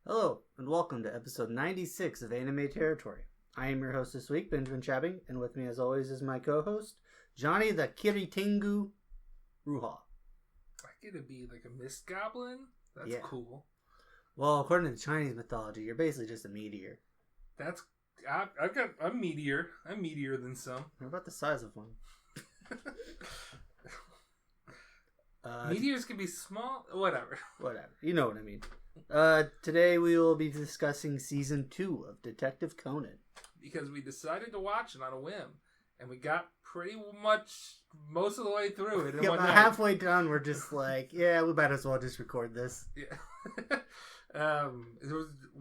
Hello, and welcome to episode 96 of Anime Territory. I am your host this week, Benjamin Chabbing, and with me as always is my co-host, Johnny the Kiritengu Ruha. I get to be like a mist goblin? That's cool. Well, according to Chinese mythology, you're basically just a meteor. I'm meteor. I'm meteor than some. You're about the size of one. Meteors can be small. Whatever. You know what I mean. Today we will be discussing season 2 of Detective Conan. Because we decided to watch it on a whim. And we got pretty much most of the way through it. Yeah, halfway done, we're just like, yeah, we might as well just record this. Yeah.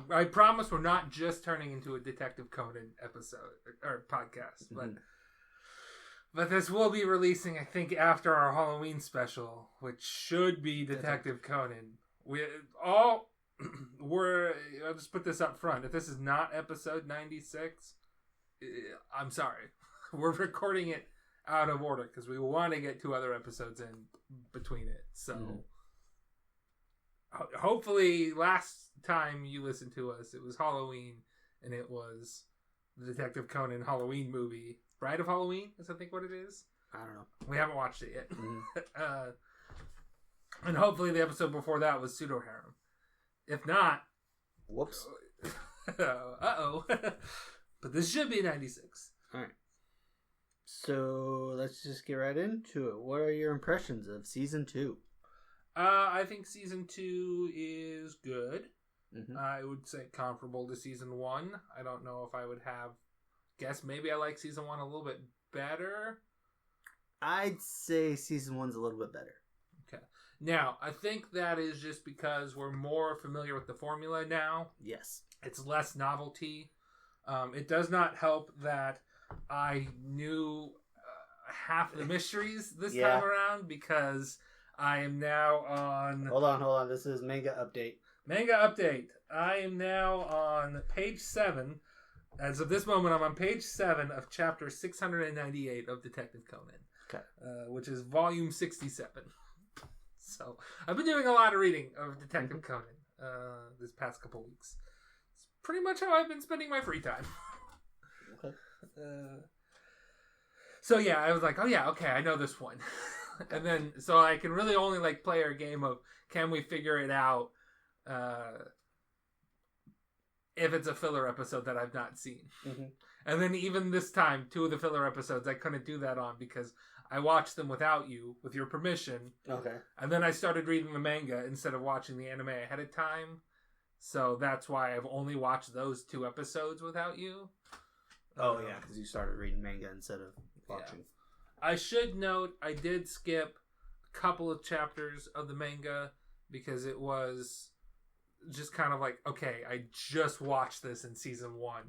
I promise we're not just turning into a Detective Conan episode or podcast. But this will be releasing, I think, after our Halloween special, which should be Detective Conan. I'll just put this up front. If this is not episode 96, I'm sorry. We're recording it out of order because we want to get 2 other episodes in between it. So hopefully last time you listened to us, it was Halloween and it was the Detective Conan Halloween movie. Bride of Halloween is I think what it is. I don't know. We haven't watched it yet. And hopefully the episode before that was Pseudo Harem. If not, whoops. Uh-oh. But this should be 96. Alright. So let's just get right into it. What are your impressions of season 2? I think season 2 is good. Mm-hmm. I would say comparable to season 1. I don't know if I would guess maybe I like season 1 a little bit better. I'd say season 1's a little bit better. Okay. Now, I think that is just because we're more familiar with the formula now. Yes. It's less novelty. It does not help that I knew half the mysteries this time around because I am now on... Hold on. This is Manga Update. Manga Update. I am now on page 7. As of this moment, I'm on page 7 of chapter 698 of Detective Conan. Okay. Which is volume 67. So, I've been doing a lot of reading of Detective Conan this past couple weeks. It's pretty much how I've been spending my free time. Okay. So yeah, I was like, oh yeah, okay, I know this one. And then, so I can really only like play our game of, can we figure it out if it's a filler episode that I've not seen. Mm-hmm. And then even this time, 2 of the filler episodes, I couldn't do that on because I watched them without you, with your permission. Okay. And then I started reading the manga instead of watching the anime ahead of time. So that's why I've only watched those 2 episodes without you. Oh, yeah, because you started reading manga instead of watching. Yeah. I should note, I did skip a couple of chapters of the manga because it was just kind of like, okay, I just watched this in season 1.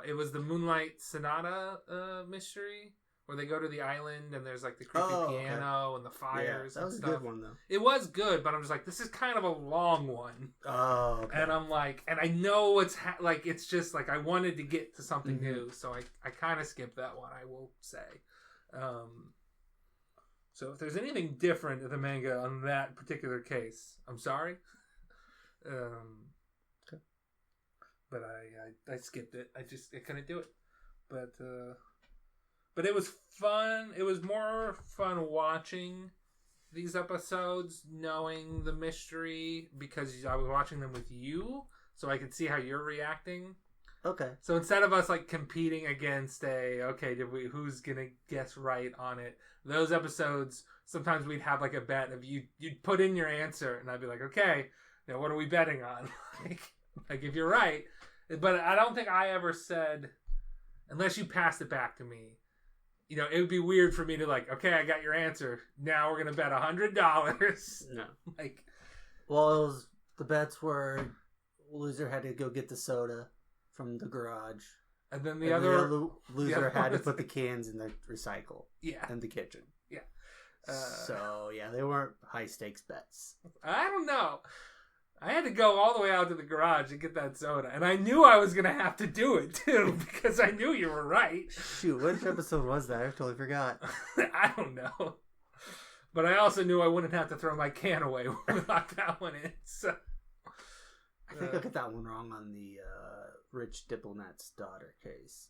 It was the Moonlight Sonata mystery where they go to the island and there's like the creepy piano and the fires. Yeah, that was and a good one though. It was good, but I'm just like, this is kind of a long one. Oh, okay. And I'm like, and I know it's it's just like I wanted to get to something new, so I kind of skipped that one. I will say. So if there's anything different in the manga on that particular case, I'm sorry. Okay. But I skipped it. I couldn't do it. But it was fun. It was more fun watching these episodes, knowing the mystery, because I was watching them with you, so I could see how you're reacting. Okay. So instead of us like competing against who's gonna guess right on it, those episodes sometimes we'd have like a bet of you'd put in your answer and I'd be like, okay, now what are we betting on? like if you're right, but I don't think I ever said, unless you passed it back to me. It would be weird for me to like, okay, I got your answer. Now we're gonna bet $100. No. Well, the bets were loser had to go get the soda from the garage, and then the other loser had to put the cans in the recycle. Yeah. In the kitchen. Yeah. So yeah, they weren't high stakes bets. I don't know. I had to go all the way out to the garage and get that soda. And I knew I was going to have to do it, too, because I knew you were right. Shoot, which episode was that? I totally forgot. I don't know. But I also knew I wouldn't have to throw my can away when we locked that one in. So I think I got that one wrong on the rich diplomat's daughter case.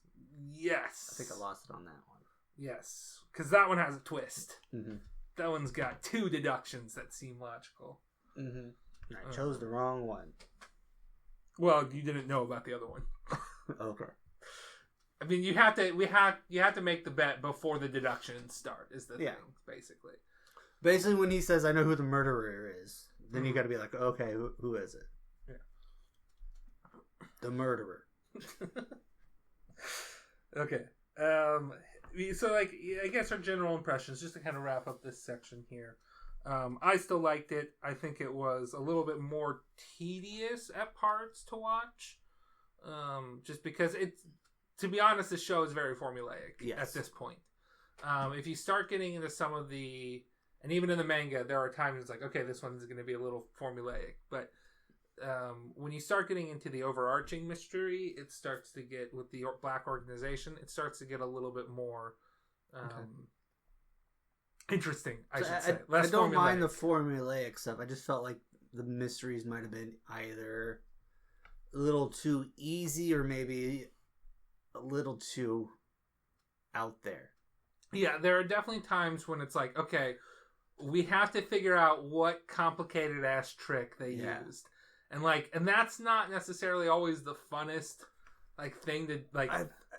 Yes. I think I lost it on that one. Yes, because that one has a twist. Mm-hmm. That one's got 2 deductions that seem logical. Mm-hmm. I chose the wrong one. Well, you didn't know about the other one. Okay. I mean, you have to make the bet before the deductions start. Is the thing basically? Basically, when he says, "I know who the murderer is," then you got to be like, "Okay, who is it?" Yeah. The murderer. Okay. So, like, I guess our general impressions, just to kind of wrap up this section here. I still liked it. I think it was a little bit more tedious at parts to watch. Just because to be honest, the show is very formulaic at this point. If you start getting into some of and even in the manga, there are times it's like, okay, this one's going to be a little formulaic. But when you start getting into the overarching mystery, it starts to get, with the Black Organization, it starts to get a little bit more interesting, I should say. Less I don't formulaic. mind the formulaic stuff. I just felt like the mysteries might have been either a little too easy or maybe a little too out there. Yeah, there are definitely times when it's like, okay, we have to figure out what complicated ass trick they used. And that's not necessarily always the funnest thing to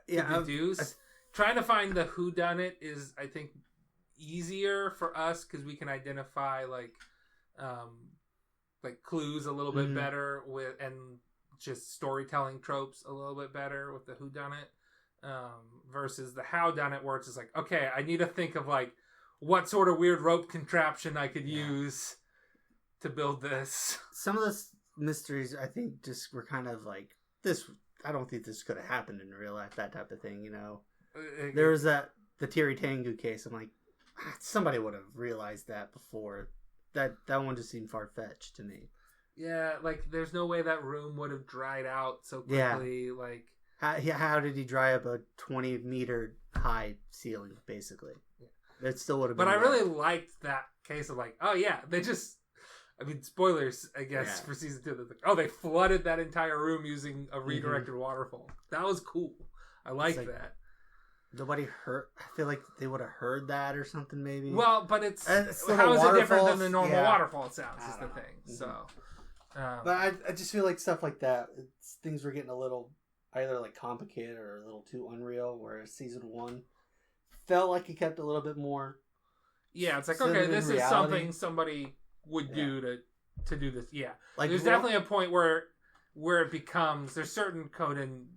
deduce. Trying to find the whodunit is, I think, easier for us because we can identify clues a little bit better and just storytelling tropes a little bit better with the whodunit versus the howdunit, where it's just like, okay, I need to think of what sort of weird rope contraption I could use to build this. Some of the mysteries, I think, just were kind of like this. I don't think this could have happened in real life. That type of thing, you know. There was the Tiri Tengu case. I'm like, somebody would have realized that before. That one just seemed far fetched to me. Yeah, there's no way that room would have dried out so quickly. Yeah. How did he dry up a 20-meter high ceiling, basically? Yeah. It still would have been. But I really liked that case of oh yeah, they just. I mean, spoilers, I guess, for season 2. They flooded that entire room using a redirected waterfall. That was cool. I liked that. Nobody heard. I feel like they would have heard that or something, maybe. Well, but how is it different than the normal waterfall sounds? Is the thing. Mm-hmm. So, but I just feel like stuff like that. Things were getting a little either complicated or a little too unreal. Whereas season 1 felt like it kept a little bit more. Yeah, it's like, okay, this is something somebody would do to do this. Yeah, there's definitely a point where it becomes, there's certain Conan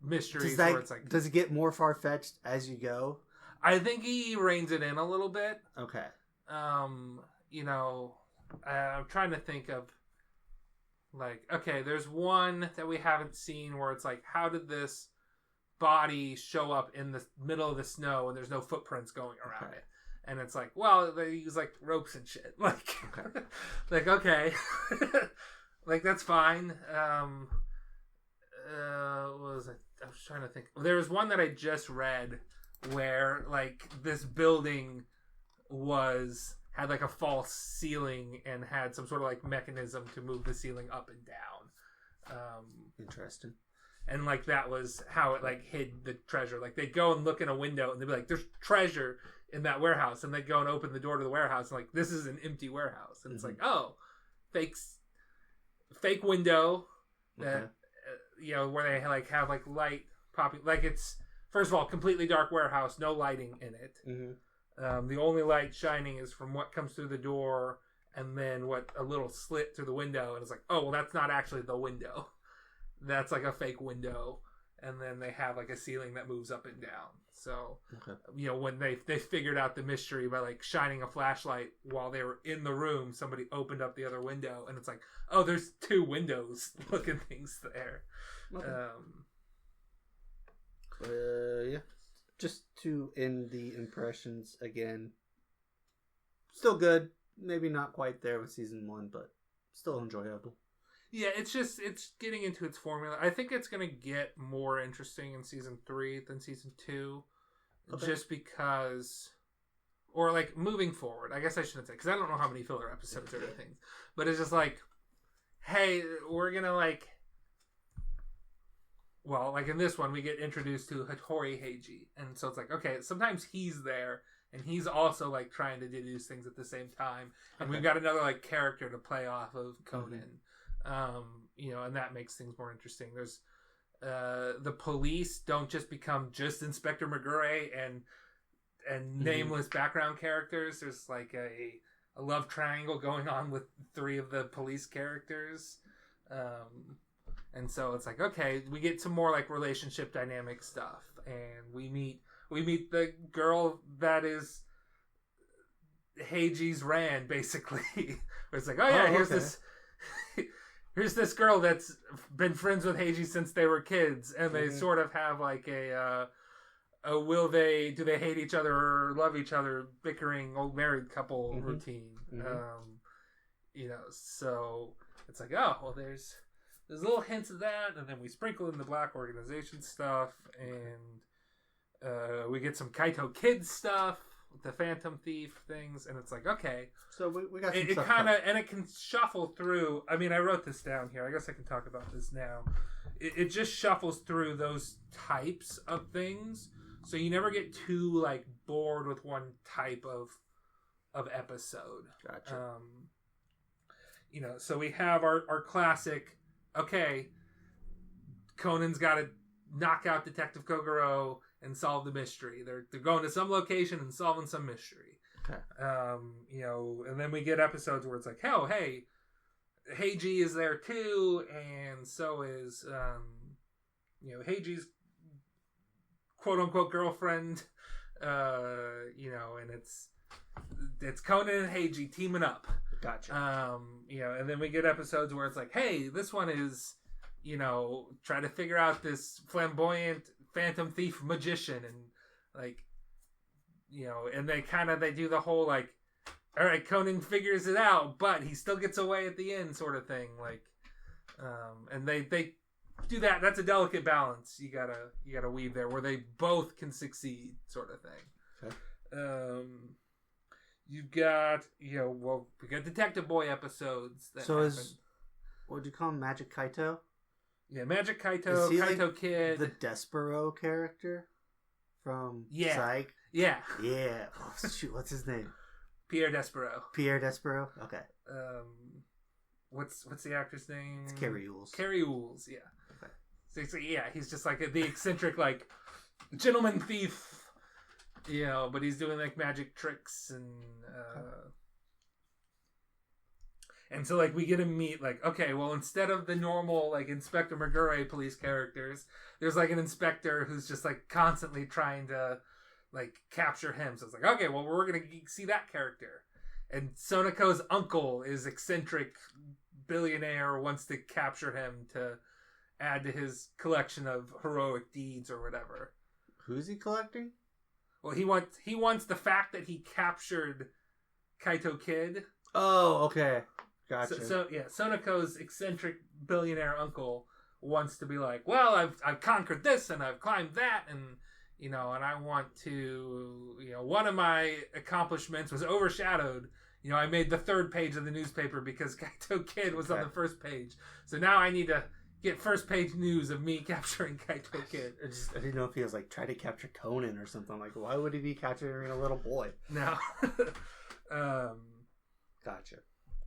mysteries where it's like, does it get more far-fetched as you go? I think he reins it in a little bit. Okay. You know, I'm trying to think of okay, there's one that we haven't seen where it's like, how did this body show up in the middle of the snow and there's no footprints going around it? And it's like, well, they use ropes and shit. Okay. That's fine. What was it? I was trying to think. There was one that I just read where this building had a false ceiling and had some sort of mechanism to move the ceiling up and down. Interesting. And that was how it hid the treasure. They'd go and look in a window and they'd be like, there's treasure in that warehouse, and they'd go and open the door to the warehouse and this is an empty warehouse, and it's oh, fake window that where they have light popping, it's, first of all, completely dark warehouse, no lighting in it. The only light shining is from what comes through the door and then a little slit through the window, and it's oh, well, that's not actually the window, that's a fake window. And then they have a ceiling that moves up and down. So, when they figured out the mystery by shining a flashlight while they were in the room, somebody opened up the other window, and it's oh, there's 2 windows looking things there. Yeah. Just to end the impressions again. Still good. Maybe not quite there with season 1, but still enjoyable. Yeah, it's getting into its formula. I think it's going to get more interesting in season 3 than season 2. Okay. Just because or like moving forward. I guess I shouldn't say, because I don't know how many filler episodes or things, but it's just like, hey, we're gonna like, well, like in this one, we get introduced to Hattori Heiji, and so it's like, okay, sometimes he's there, and he's also like trying to deduce things at the same time, and we've got another like character to play off of Conan, you know, and that makes things more interesting. There's the police don't just become just Inspector Magure and nameless background characters. There's like a love triangle going on with 3 of the police characters. And so it's like, okay, we get some more like relationship dynamic stuff, and we meet the girl that is Heiji's Rand, basically. Where it's like, oh yeah, here's this girl that's been friends with Heiji since they were kids, and they sort of have like a do they hate each other or love each other, bickering old married couple routine. You know, so it's like, oh well, there's little hints of that, and then we sprinkle in the Black Organization stuff, and we get some Kaito Kid stuff, the Phantom Thief things, and it's like, okay. So we got some it stuff kind of, and it can shuffle through. I mean, I wrote this down here. I guess I can talk about this now. It just shuffles through those types of things, so you never get too like bored with one type of episode. Gotcha. You know, so we have our classic. Okay, Conan's got to knock out Detective Kogoro and solve the mystery. They're going to some location and solving some mystery. Okay. You know, and then we get episodes where it's like, oh, hey, Heiji is there too, and so is, you know, Heiji's quote-unquote girlfriend, you know, and it's Conan and Heiji teaming up. Gotcha. You know, and then we get episodes where it's like, hey, this one is, you know, try to figure out this flamboyant phantom thief magician, and like, you know, and they do the whole like, all right, Conan figures it out, but he still gets away at the end, sort of thing. Like, and they do that. That's a delicate balance. You gotta weave there where they both can succeed, sort of thing. Okay. You've got, you know, well, we got Detective Boy episodes. What'd you call him, Magic Kaito? Yeah, Magic Kaito, Kaito like Kid. The Despero character from Psych? Yeah. Yeah. Oh, shoot, what's his name? Pierre Despero. Pierre Despero? Okay. What's the actor's name? It's Carrie Ools. Carrie Ools, yeah. Okay. So, yeah, he's just like the eccentric, like, gentleman thief. You know, but he's doing like magic tricks, and so like we get to meet like, okay, well, instead of the normal like Inspector Magure police characters, there's like an inspector who's just like constantly trying to like capture him. So it's like, okay, well, we're gonna see that character, and Sonoko's uncle is eccentric billionaire, wants to capture him to add to his collection of heroic deeds or whatever. Who's he collecting? Well, he wants the fact that he captured Kaito Kid. Oh, okay. Gotcha. So yeah, Sonoko's eccentric billionaire uncle wants to be like, well, I've conquered this and I've climbed that, and you know, and I want to, you know, one of my accomplishments was overshadowed. You know, I made the 3rd page of the newspaper because Kaito Kid was on the 1st page. So now I need to get 1st page news of me capturing Kaito Kid. I didn't know if he was like trying to capture Conan or something. Like, why would he be capturing a little boy? No. Gotcha.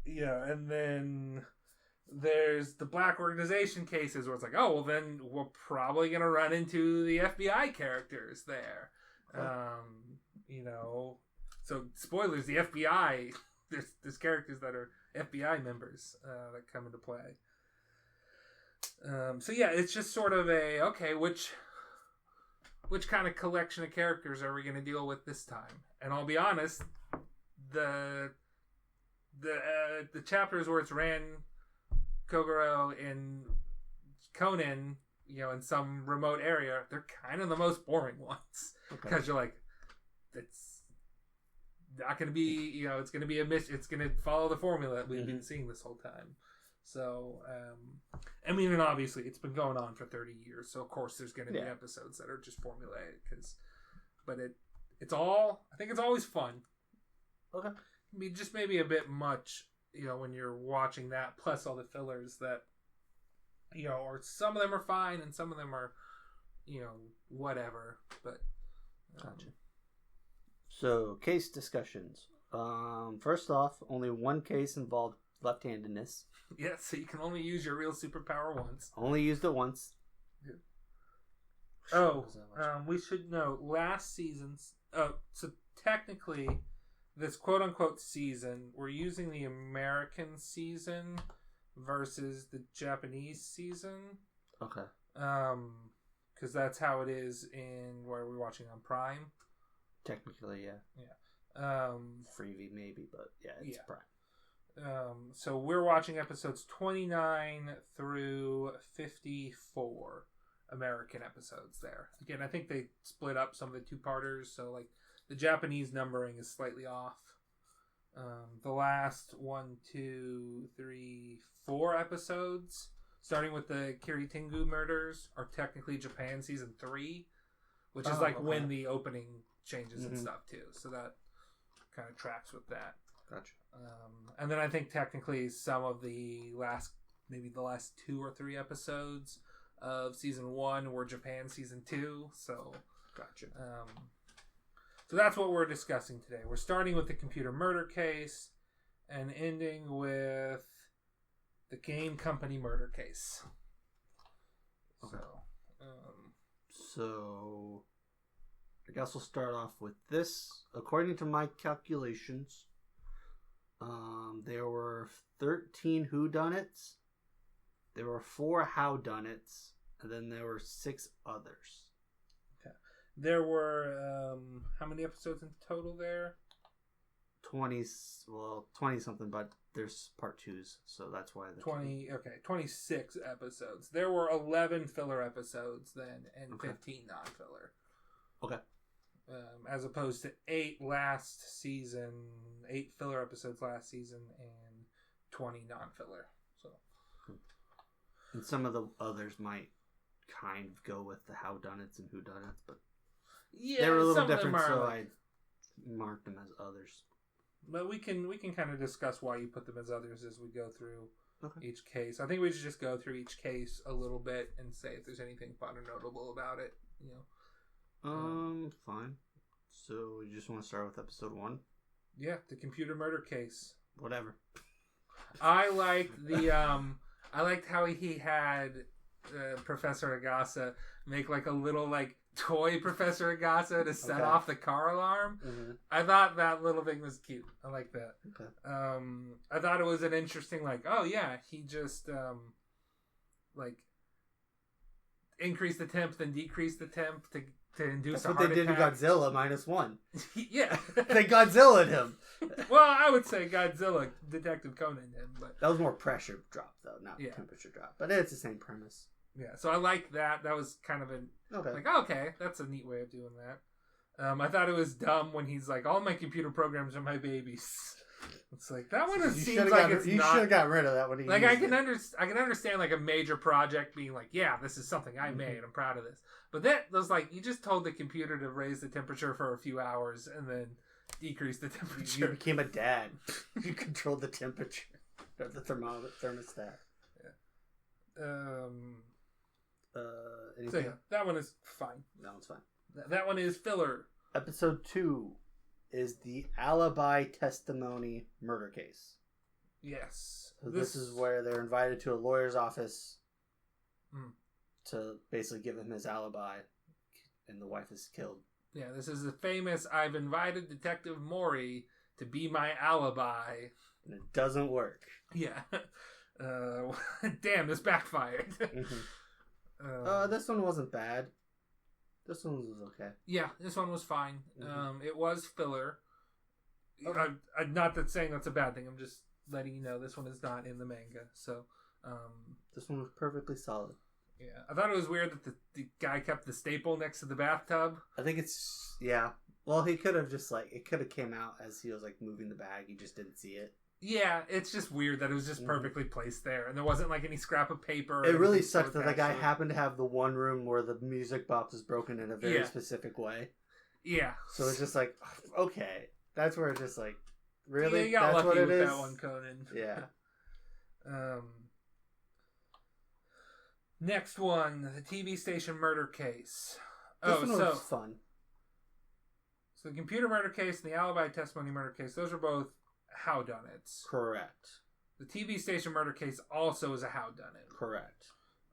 Yeah, and then there's the Black Organization cases where it's like, oh, well, then we're probably going to run into the FBI characters there. You know, so spoilers, the FBI, there's characters that are FBI members that come into play. So yeah, it's just sort of a, okay, which kind of collection of characters are we going to deal with this time? And I'll be honest, the chapters where it's Rand, Kogoro, and Conan, you know, in some remote area, they're kind of the most boring ones. Because you're like, it's not going to be, you know, it's going to be it's going to follow the formula that we've been seeing this whole time. So, I mean, and obviously it's been going on for 30 years, so of course there's going to be episodes that are just formulaic, but it's all, I think it's always fun. Okay. Just maybe a bit much, when you're watching that, plus all the fillers that, or some of them are fine and some of them are, whatever. But gotcha. So, case discussions. First off, only one case involved left-handedness. Yeah, so you can only use your real superpower once. Only used it once. Yeah. Oh, we should know last season's. So technically, this quote-unquote season, we're using the American season versus the Japanese season. Okay. Because that's how it is in where we're watching on Prime. Technically, yeah. Yeah. Freebie maybe, but yeah, it's Prime. So we're watching episodes 29 through 54 American episodes there. Again, I think they split up some of the two-parters, so like the Japanese numbering is slightly off. The last 1, 2, 3, 4 episodes, starting with the Kiritingu murders, are technically Japan season 3, which is when the opening changes and stuff too. So that kind of tracks with that. Gotcha. And then I think technically some of the last 2 or 3 episodes of season 1 were Japan season 2. So gotcha. So that's what we're discussing today. We're starting with the computer murder case and ending with the game company murder case. Okay. So I guess we'll start off with this. According to my calculations, there were 13 whodunits, there were 4 howdunnits, and then there were 6 others. Okay. There were, how many episodes in total there? 20 something, but there's part 2s, so that's why. 26 episodes. There were 11 filler episodes then, and 15 non-filler. Okay. As opposed to 8 last season, 8 filler episodes last season, and 20 non-filler. So, and some of the others might kind of go with the howdunnits and whodunits, but they were a little different, so I marked them as others. But we can kind of discuss why you put them as others as we go through each case. I think we should just go through each case a little bit and say if there's anything fun or notable about it. Fine. So you just want to start with episode 1? Yeah, the computer murder case. Whatever. I liked I liked how he had Professor Agasa make like a little like toy Professor Agasa to set off the car alarm. Mm-hmm. I thought that little thing was cute. I like that. Okay. I thought it was an interesting he just like increased the temp then decreased the temp to induce That's a what heart they did attack. to Godzilla -1. Yeah. They Godzilla'd him. Well, I would say Godzilla, Detective Conan him, but that was more pressure drop though, not temperature drop. But it's the same premise. Yeah, so I liked that. That was kind of that's a neat way of doing that. I thought it was dumb when he's like, all my computer programs are my babies. It's like that one seems like it's you should have got rid of that one. Like I can understand like a major project being like, yeah, this is something I made. I'm proud of this. But that was like you just told the computer to raise the temperature for a few hours and then decrease the temperature. You became a dad. You controlled the temperature of the thermostat. Yeah. So that one is fine. That one's fine. That one is filler. Episode 2 is the alibi testimony murder case. Yes. So this is where they're invited to a lawyer's office to basically give him his alibi, and the wife is killed. Yeah, this is the famous, I've invited Detective Mori to be my alibi. And it doesn't work. Yeah. Damn, this backfired. This one wasn't bad. This one was okay. Yeah, this one was fine. It was filler. Okay. I'm not saying that's a bad thing. I'm just letting you know this one is not in the manga. So, this one was perfectly solid. Yeah, I thought it was weird that the guy kept the staple next to the bathtub. I think it's Well, he could have just it could have came out as he was moving the bag. He just didn't see it. Yeah, it's just weird that it was just perfectly placed there, and there wasn't any scrap of paper. It really sucked that the guy happened to have the one room where the music box is broken in a very specific way. Yeah. So it's just okay. That's where it's just Really? Yeah, you got That's lucky what with it is? that one, Conan. Yeah. Next one, the TV station murder case. This one was fun. So the computer murder case and the alibi testimony murder case, those are both howdunnits. Correct. The TV station murder case also is a howdunnit. Correct.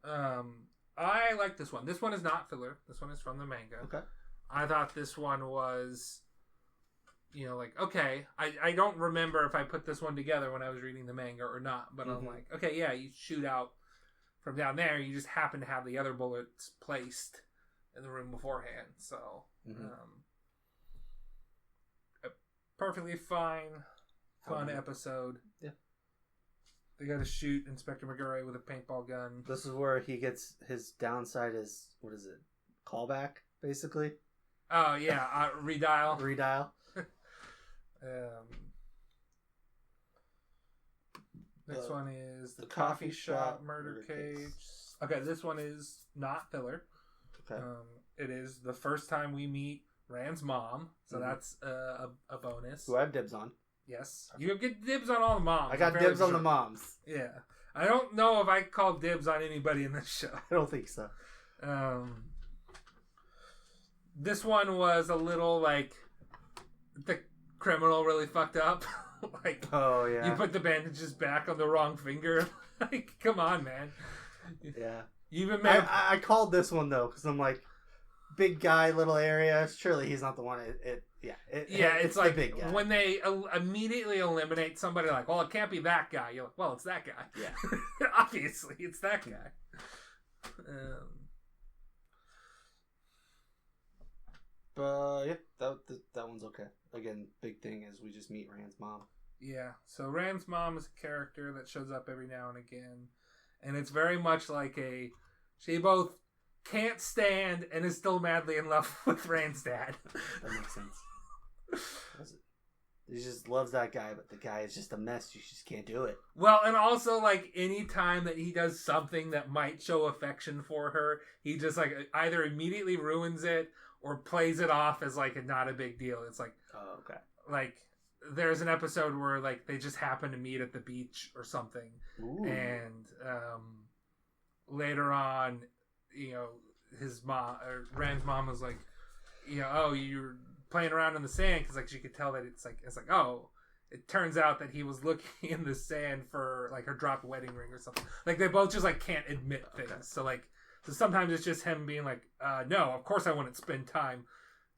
I like this one. This one is not filler. This one is from the manga. Okay. I thought this one was, like, okay. I don't remember if I put this one together when I was reading the manga or not, but I'm like, okay, yeah, you shoot out from down there. You just happen to have the other bullets placed in the room beforehand. So, a perfectly fun episode. Yeah. They got to shoot Inspector Magure with a paintball gun. This is where he gets his downside is, what is it? Callback, basically? Oh, yeah. Redial. Redial. Next one is the coffee shop murder case. Okay, this one is not filler. Okay. It is the first time we meet Rand's mom, so that's a bonus. Who I have dibs on. Yes. You get dibs on all the moms. I got dibs on the moms. Yeah. I don't know if I called dibs on anybody in this show. I don't think so. This one was a little like the criminal really fucked up. Like, oh yeah, you put the bandages back on the wrong finger. Like, come on, man. Yeah. You even made. I called this one though because I'm like, big guy, little area. Surely he's not the one. It's like the big guy. When they immediately eliminate somebody, like, well, it can't be that guy. You're like, well, it's that guy. Yeah. Obviously, it's that guy. But yeah, that one's okay. Again, big thing is we just meet Rand's mom. Yeah, so Rand's mom is a character that shows up every now and again, and it's very much like she both can't stand and is still madly in love with Rand's dad. That makes sense. He just loves that guy, but the guy is just a mess. You just can't do it. Well, and also, like, any time that he does something that might show affection for her, he just, like, either immediately ruins it or plays it off as, like, not a big deal. It's like, oh, okay. Like, there's an episode where, like, they just happen to meet at the beach or something. Ooh. And later on, his mom, or Rand's mom was like, oh, you're playing around in the sand, because, like, she could tell that it's like, oh, it turns out that he was looking in the sand for, like, her dropped wedding ring or something. Like, they both just, like, can't admit things. Okay. So sometimes it's just him being like, no, of course I wouldn't spend time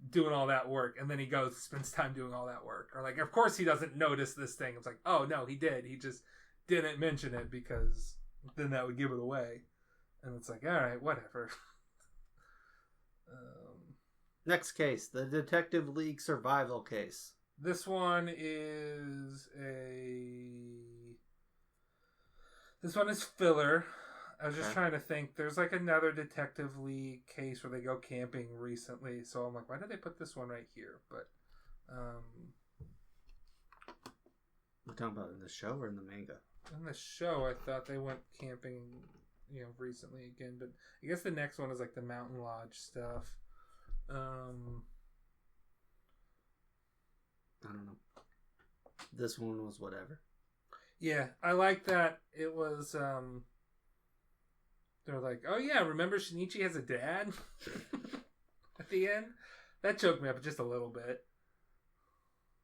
doing all that work. And then he goes, spends time doing all that work. Or, like, of course he doesn't notice this thing. It's like, oh, no, he did. He just didn't mention it because then that would give it away. And it's like, all right, whatever. Next case, the Detective League survival case. This one is filler. I was just trying to think. There's like another Detective League case where they go camping recently. So I'm like, why did they put this one right here? But we're talking about in the show or in the manga? In the show, I thought they went camping, recently again. But I guess the next one is like the Mountain Lodge stuff. I don't know. This one was whatever. Yeah, I like that it was they're like, oh yeah, remember Shinichi has a dad? At the end? That choked me up just a little bit.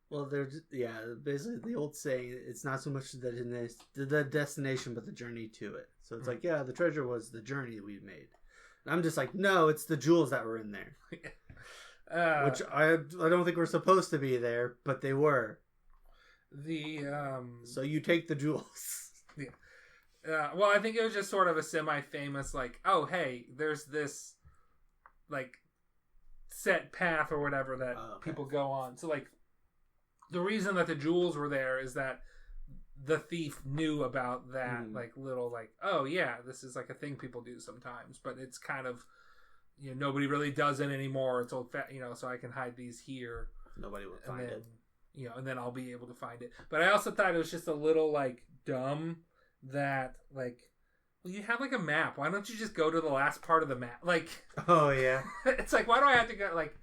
Well, basically the old saying, it's not so much the destination, but the journey to it. So it's like, yeah, the treasure was the journey we made. And I'm just like, no, it's the jewels that were in there. Which I don't think were supposed to be there, but they were. So you take the jewels. Yeah. Well, I think it was just sort of a semi-famous, like, oh, hey, there's this, like, set path or whatever that people go on. So, like, the reason that the jewels were there is that the thief knew about that, like, little, like, oh, yeah, this is, like, a thing people do sometimes. But it's kind of, nobody really does it anymore. It's old, so I can hide these here. Nobody will find it. And then I'll be able to find it. But I also thought it was just a little, like, dumb that, like, well, you have, like, a map. Why don't you just go to the last part of the map? Like, oh, yeah. It's like, why do I have to go, like,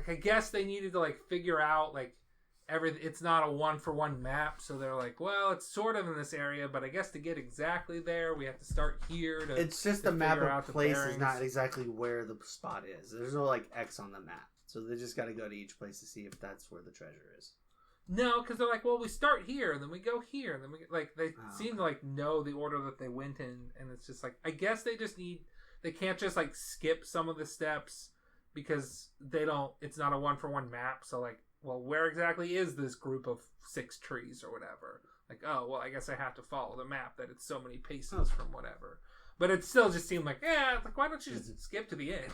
I guess they needed to, like, figure out, like, it's not a 1-for-1 map, so they're like, well, it's sort of in this area, but I guess to get exactly there, we have to start here. It's just the map of place is not exactly where the spot is. There's no like X on the map, so they just got to go to each place to see if that's where the treasure is. No, because they're like, well, we start here, and then we go here, and then they seem to like know the order that they went in, and it's just like, I guess they can't just like skip some of the steps because it's not a 1-for-1 map, so like, well, where exactly is this group of 6 trees or whatever? Like, oh, well, I guess I have to follow the map that it's so many paces from whatever. But it still just seemed like, like, why don't you just skip to the end?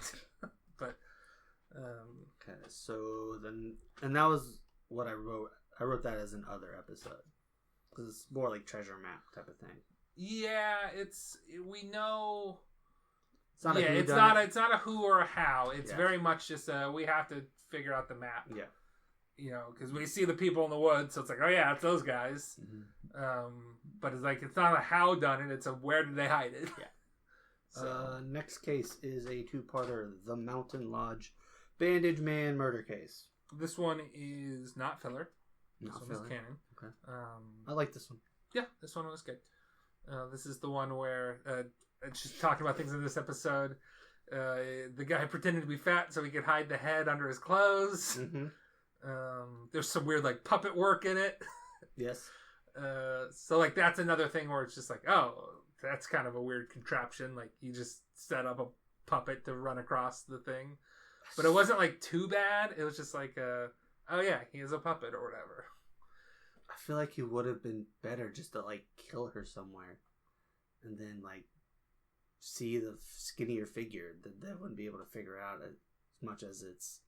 But, okay, so then, and that was what I wrote. I wrote that as an other episode. Because it's more like treasure map type of thing. Yeah, we know... It's not it's not a who or a how. It's very much just we have to figure out the map. Yeah. You know, because we see the people in the woods, so it's like, oh yeah, it's those guys. Mm-hmm. But it's like, it's not a how done it, it's a where did they hide it. Yeah. So. Next case is a 2-parter, The Mountain Lodge Bandage Man murder case. This one is not filler. This one is canon. Okay. I like this one. Yeah, this one was good. This is the one where, just talking about things in this episode, the guy pretended to be fat so he could hide the head under his clothes. Mm-hmm. There's some weird like puppet work in it. Yes. So like that's another thing where it's just like, oh, that's kind of a weird contraption. Like you just set up a puppet to run across the thing, but it wasn't like too bad. It was just like, oh yeah, he is a puppet or whatever. I feel like he would have been better just to like kill her somewhere, and then like see the skinnier figure that they wouldn't be able to figure out as much as it's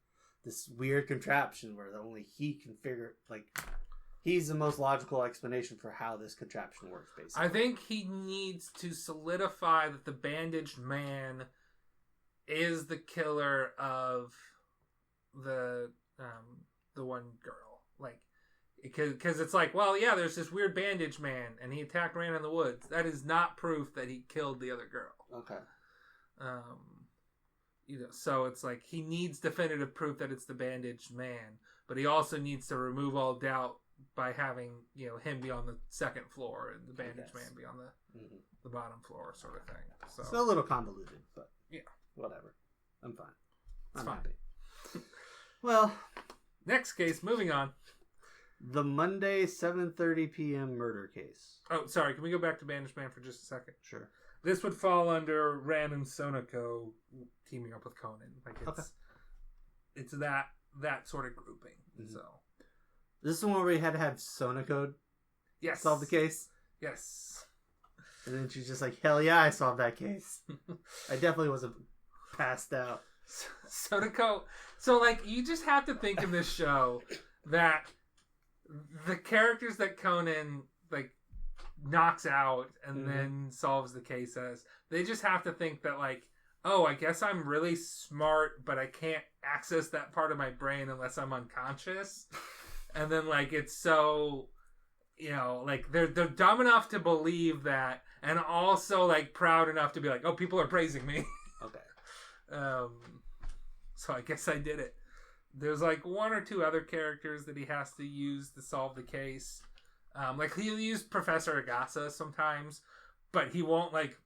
this weird contraption where only he can figure, like, he's the most logical explanation for how this contraption works, basically. I think he needs to solidify that the bandaged man is the killer of the one girl. Like, because it's like, well, yeah, there's this weird bandaged man, and he attacked Rand in the woods. That is not proof that he killed the other girl. Okay. So it's like he needs definitive proof that it's the bandaged man, but he also needs to remove all doubt by having him be on the second floor and the bandaged man be on the bottom floor, sort of thing. So it's a little convoluted, but yeah, whatever. I'm fine. I'm happy. Well, next case. Moving on. The Monday 7:30 p.m. murder case. Oh, sorry. Can we go back to bandaged man for just a second? Sure. This would fall under Ran and Sonoko teaming up with Conan. Like it's that sort of grouping. Mm-hmm. So this is the one where we had to have Sonoko solve the case. Yes. And then she's just like, hell yeah, I solved that case. I definitely wasn't passed out. Sonoko. So like you just have to think in this show that the characters that Conan like knocks out and then solves the case as, they just have to think that like, oh, I guess I'm really smart, but I can't access that part of my brain unless I'm unconscious. And then like it's so, like they're dumb enough to believe that, and also like proud enough to be like, oh, people are praising me. Okay. So I guess I did it. There's like 1 or 2 other characters that he has to use to solve the case. Like he'll use Professor Agasa sometimes, but he won't like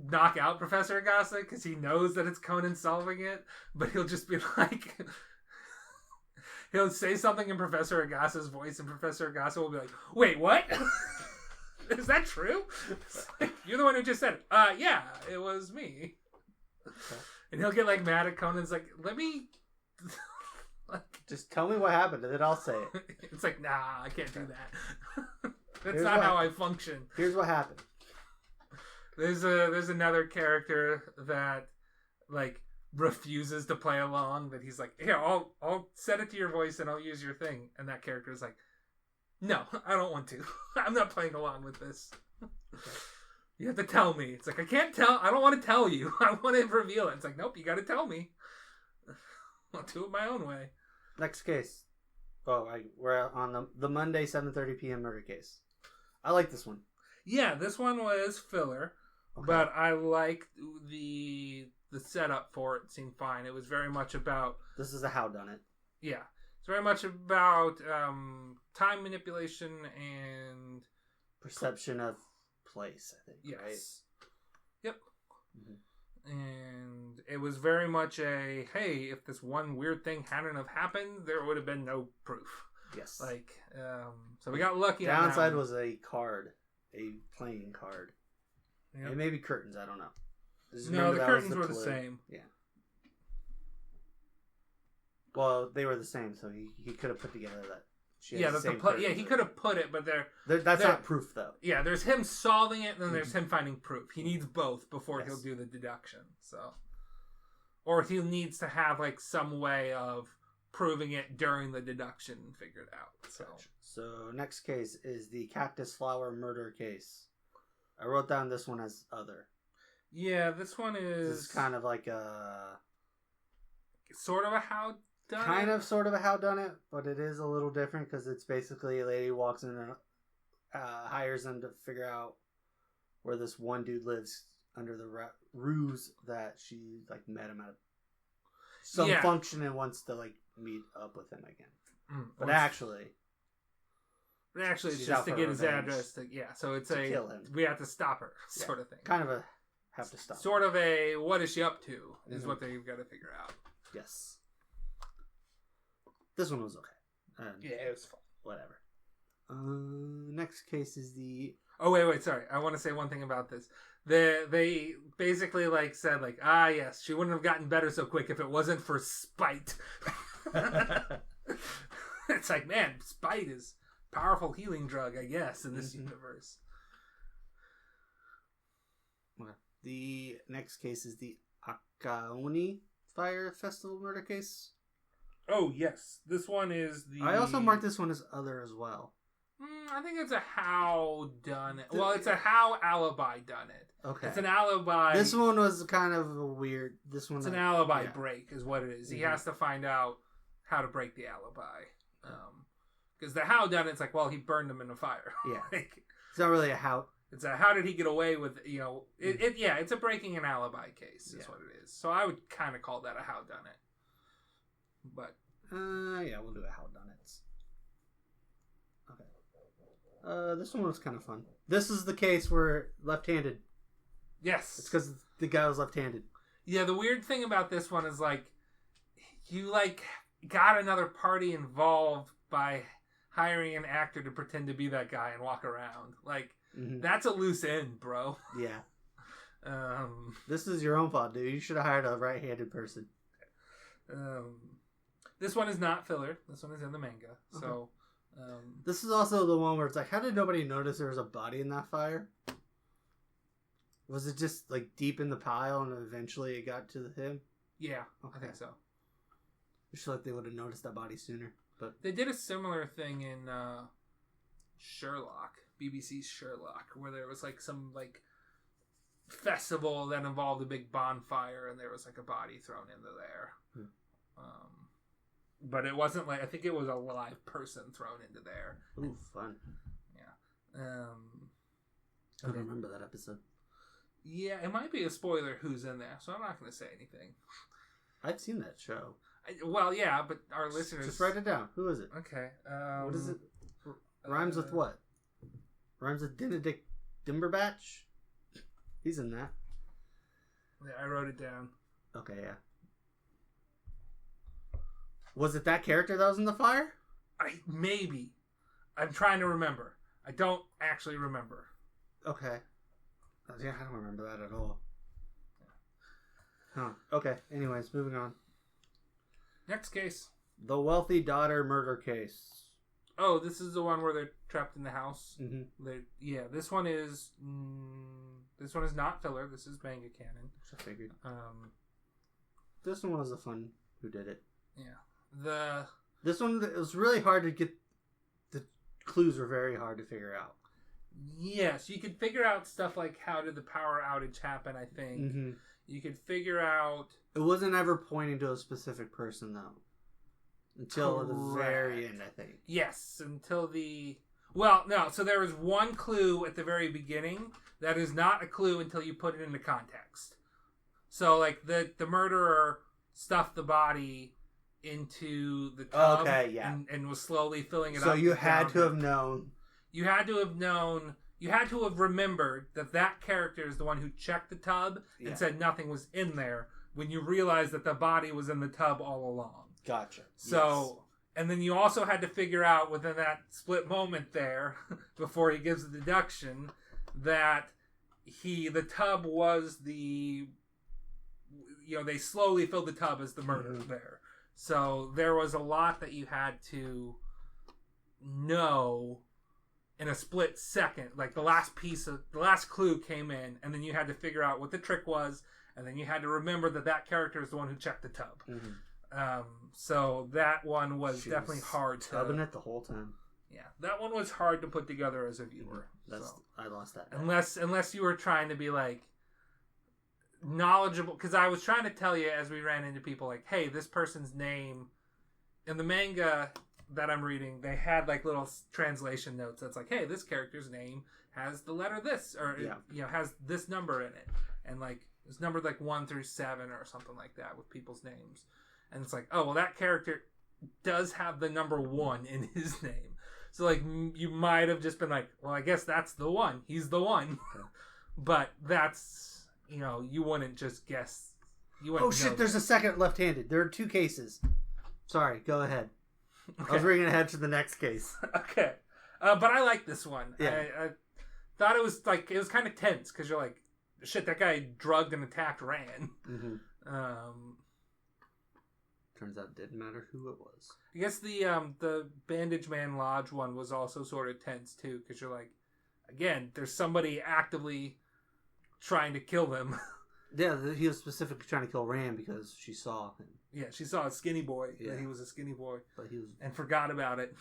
knock out Professor Agasa because he knows that it's Conan solving it. But he'll just be like, he'll say something in Professor Agasa's voice, and Professor Agasa will be like, "Wait, what? Is that true?" Like, you're the one who just said, yeah, it was me." Okay. And he'll get like mad at Conan's like, "Let me." Just tell me what happened and then I'll say it. It's like, nah, I can't do that. That's not how I function. Here's what happened. There's another character that like refuses to play along, that he's like, here, I'll set it to your voice and I'll use your thing. And that character is like, no, I don't want to. I'm not playing along with this. Okay. You have to tell me. It's like, I can't tell. I don't want to tell you. I want to reveal it. It's like, nope, you got to tell me. I'll do it my own way. Next case. We're on the Monday 7:30 p.m. murder case. I like this one. Yeah, this one was filler, but I liked the setup for it. Seemed fine. It was very much about. This is a howdunit. Yeah, It's very much about time manipulation and perception of place, I think. Yes. Right? Yep. Mm-hmm. And it was very much a, hey, if this one weird thing hadn't have happened, there would have been no proof. Yes. Like, so we got lucky. Downside was a card, a playing card. Yep. And maybe curtains, I don't know. No, the curtains were the same. Yeah. Well, they were the same, so he could have put together that. He could have put it, but that's not proof, though. Yeah, there's him solving it, and then there's him finding proof. He needs both before he'll do the deduction. So, or he needs to have like some way of proving it during the deduction figured out. So next case is the cactus flower murder case. I wrote down this one as other. Yeah, this one is... This is kind of like a... Sort of a how done kind it? of sort of a how done it, but it is a little different because it's basically a lady walks in and hires them to figure out where this one dude lives under the ruse that she like met him at some function and wants to like meet up with him again. But actually it's just to get his address. So it's to kill him. We have to stop her sort of thing. Kind of a have to stop. Sort of a what is she up to is what they've got to figure out. Yes. This one was okay. It was fun. Whatever. Next case is the... Oh, wait, sorry. I want to say one thing about this. They basically like said like, yes, she wouldn't have gotten better so quick if it wasn't for spite. It's like, man, spite is a powerful healing drug, I guess, in this universe. The next case is the Akaoni Fire Festival murder case. Oh, yes. This one is the... I also marked this one as other as well. I think it's a how done it. Well, it's a how alibi done it. Okay. It's an alibi. This one was kind of a weird... It's an alibi break is what it is. He has to find out how to break the alibi. Because the how done it's like, well, he burned him in a fire. Yeah. Like, it's not really a how... It's a how did he get away with, it's a breaking an alibi case is what it is. So I would kind of call that a how done it. But we'll do a how done it. Okay. This one was kind of fun. This is the case where left-handed. Yes. It's because the guy was left-handed. Yeah, the weird thing about this one is like you like got another party involved by hiring an actor to pretend to be that guy and walk around. Like that's a loose end, bro. Yeah. This is your own fault, dude. You should have hired a right-handed person. This one is not filler. This one is in the manga. Okay. So, this is also the one where it's like, how did nobody notice there was a body in that fire? Was it just like deep in the pile and eventually it got to him? Yeah, okay. I think so. I feel like they would have noticed that body sooner. But they did a similar thing in Sherlock, BBC's Sherlock, where there was like some like festival that involved a big bonfire and there was like a body thrown into there. But it wasn't like, I think it was a live person thrown into there. Ooh, fun. Yeah. I don't remember that episode. Yeah, it might be a spoiler who's in there, so I'm not going to say anything. I've seen that show. Well, yeah, but our listeners... Just write it down. Who is it? Okay. What is it? Rhymes with what? Rhymes with Benedict Cumberbatch? He's in that. Yeah, I wrote it down. Okay, yeah. Was it that character that was in the fire? Maybe. I'm trying to remember. I don't actually remember. Okay. Yeah, I don't remember that at all. Huh. Okay. Anyways, moving on. Next case. The wealthy daughter murder case. Oh, this is the one where they're trapped in the house. Mm-hmm. This one is not filler. This is manga canon. Which I figured. This one was a fun who did it. Yeah. This one, it was really hard to get. The clues were very hard to figure out. Yes, you could figure out stuff like how did the power outage happen, I think. Mm-hmm. You could figure out... It wasn't ever pointing to a specific person, though. Until the very end, I think. Yes, until the... Well, no, so there was one clue at the very beginning that is not a clue until you put it into context. So, like, the murderer stuffed the body into the tub. Okay, yeah. And was slowly filling it up. So you had to have known. You had to have known. You had to have remembered that character is the one who checked the tub and said nothing was in there when you realized that the body was in the tub all along. Gotcha. So, and then you also had to figure out within that split moment there, before he gives the deduction, that the tub was the, they slowly filled the tub as the murder there. So there was a lot that you had to know in a split second. Like the last clue came in, and then you had to figure out what the trick was, and then you had to remember that character is the one who checked the tub. So that one was definitely hard to... Tubbing it the whole time. Yeah, that one was hard to put together as a viewer. I lost that. Unless you were trying to be like knowledgeable, because I was trying to tell you as we ran into people like, hey, this person's name in the manga that I'm reading, they had like little translation notes that's like, hey, this character's name has the letter this, or has this number in it, and like it's numbered like 1 through 7 or something like that with people's names, and it's like, oh well, that character does have the number 1 in his name, so like you might have just been like, well, I guess that's the one, he's the one. But that's, you wouldn't just guess. Oh shit, there's a second left-handed. There are 2 cases. Sorry, go ahead. Okay. I was reading ahead to the next case. Okay. But I like this one. Yeah. I thought it was kind of tense because you're like, shit, that guy drugged and attacked ran. Turns out it didn't matter who it was. I guess the Bandage Man Lodge one was also sort of tense too, because you're like, again, there's somebody actively trying to kill them. Yeah, he was specifically trying to kill Ram because she saw him. Yeah, she saw a skinny boy. Yeah. That he was a skinny boy. But he was... And forgot about it.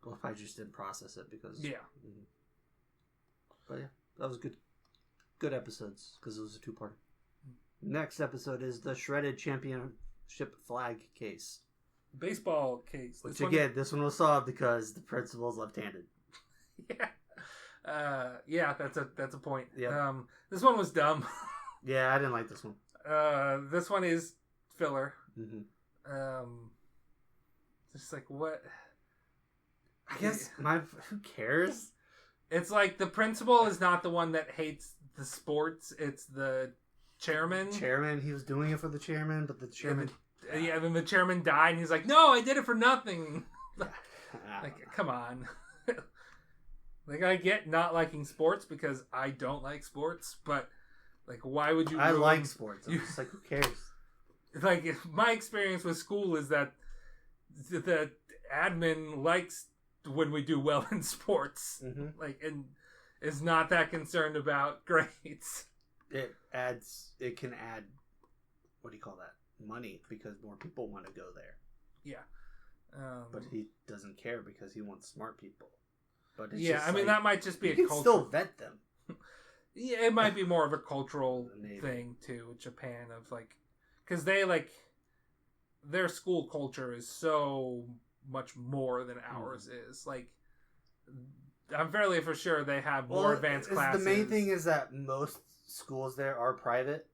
Well, I just didn't process it because... Yeah. But yeah, that was good episodes because it was a 2-parter. Next episode is the Shredded Championship Flag case. Baseball case. Which this one was solved because the principal's left-handed. Yeah. That's a point. Yeah. This one was dumb. Yeah, I didn't like this one. This one is filler. Just like what? I guess who cares? It's like the principal is not the one that hates the sports. It's the chairman. He was doing it for the chairman, but the chairman... Yeah, then the chairman died, and he's like, no, I did it for nothing. Like, come on. Like, I get not liking sports because I don't like sports, but, like, why would you... I like sports. I'm just like, who cares? Like, my experience with school is that the admin likes when we do well in sports. Like, and is not that concerned about grades. It can add, what do you call that? Money, because more people want to go there. Yeah. But he doesn't care because he wants smart people. But it's yeah, I mean, that might just be you a can cultural... still vet them. Yeah, it might be more of a cultural thing, too, with Japan, of, like... Because they, like... Their school culture is so much more than ours is. Like, I'm fairly for sure they have more advanced classes. The main thing is that most schools there are private.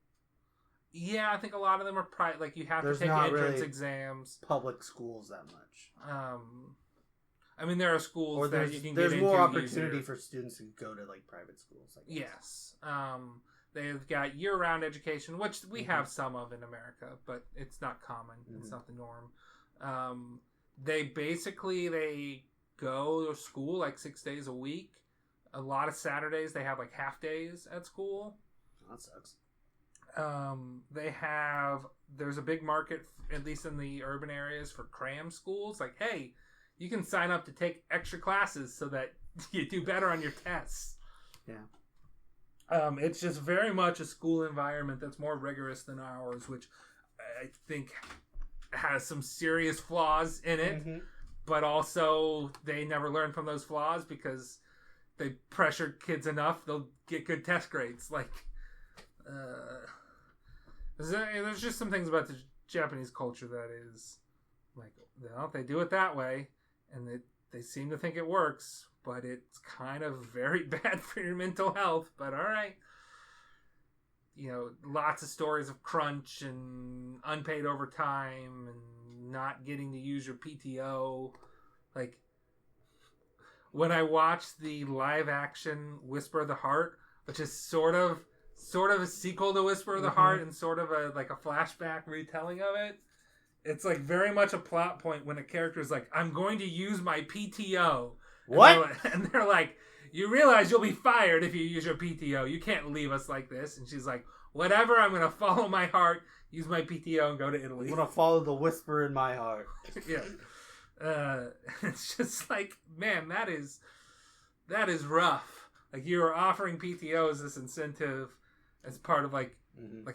Yeah, I think a lot of them are private. Like, you have to take entrance exams. Public schools that much. I mean, there are schools that you can get into. There's more opportunity for students to go to, like, private schools, I guess. Yes. They've got year-round education, which we have some of in America, but it's not common. It's not the norm. They go to school, like, 6 days a week. A lot of Saturdays, they have, like, half days at school. That sucks. There's a big market, at least in the urban areas, for cram schools. Like, hey, you can sign up to take extra classes so that you do better on your tests. Yeah. It's just very much a school environment that's more rigorous than ours, which I think has some serious flaws in it. But also, they never learn from those flaws because they pressure kids enough, they'll get good test grades. Like, there's just some things about the Japanese culture that is like, well, they do it that way, and they seem to think it works, but it's kind of very bad for your mental health. But all right, lots of stories of crunch and unpaid overtime and not getting to use your PTO. Like, when I watched the live action Whisper of the Heart, which is sort of a sequel to Whisper of the Heart and sort of a flashback retelling of it, it's like very much a plot point when a character is like, I'm going to use my PTO. What? And they're like, you realize you'll be fired if you use your PTO. You can't leave us like this. And she's like, whatever, I'm going to follow my heart, use my PTO, and go to Italy. I'm going to follow the whisper in my heart. Yeah. It's just like, man, that is rough. Like, you're offering PTO as this incentive as part of like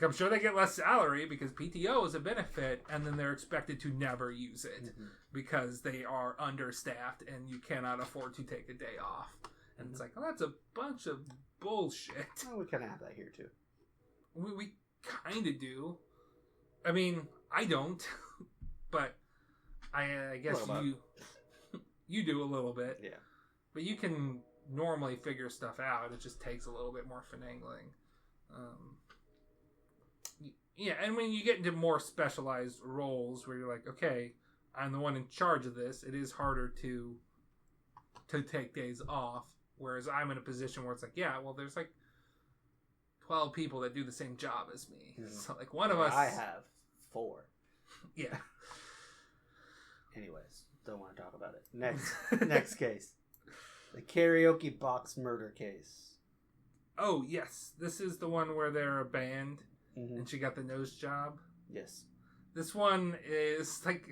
I'm sure they get less salary because PTO is a benefit, and then they're expected to never use it because they are understaffed and you cannot afford to take a day off. And it's like, oh, that's a bunch of bullshit. Well, we kind of have that here too. We kind of do. I mean, I don't, but I guess you do a little bit. Yeah. But you can normally figure stuff out. It just takes a little bit more finagling. Yeah, and when you get into more specialized roles where you're like, okay, I'm the one in charge of this, it is harder to take days off. Whereas I'm in a position where it's like, yeah, well, there's like 12 people that do the same job as me. So like one of us... I have 4. Yeah. Anyways, don't want to talk about it. Next case. The karaoke box murder case. Oh, yes. This is the one where they're a band and she got the nose job. Yes. This one is like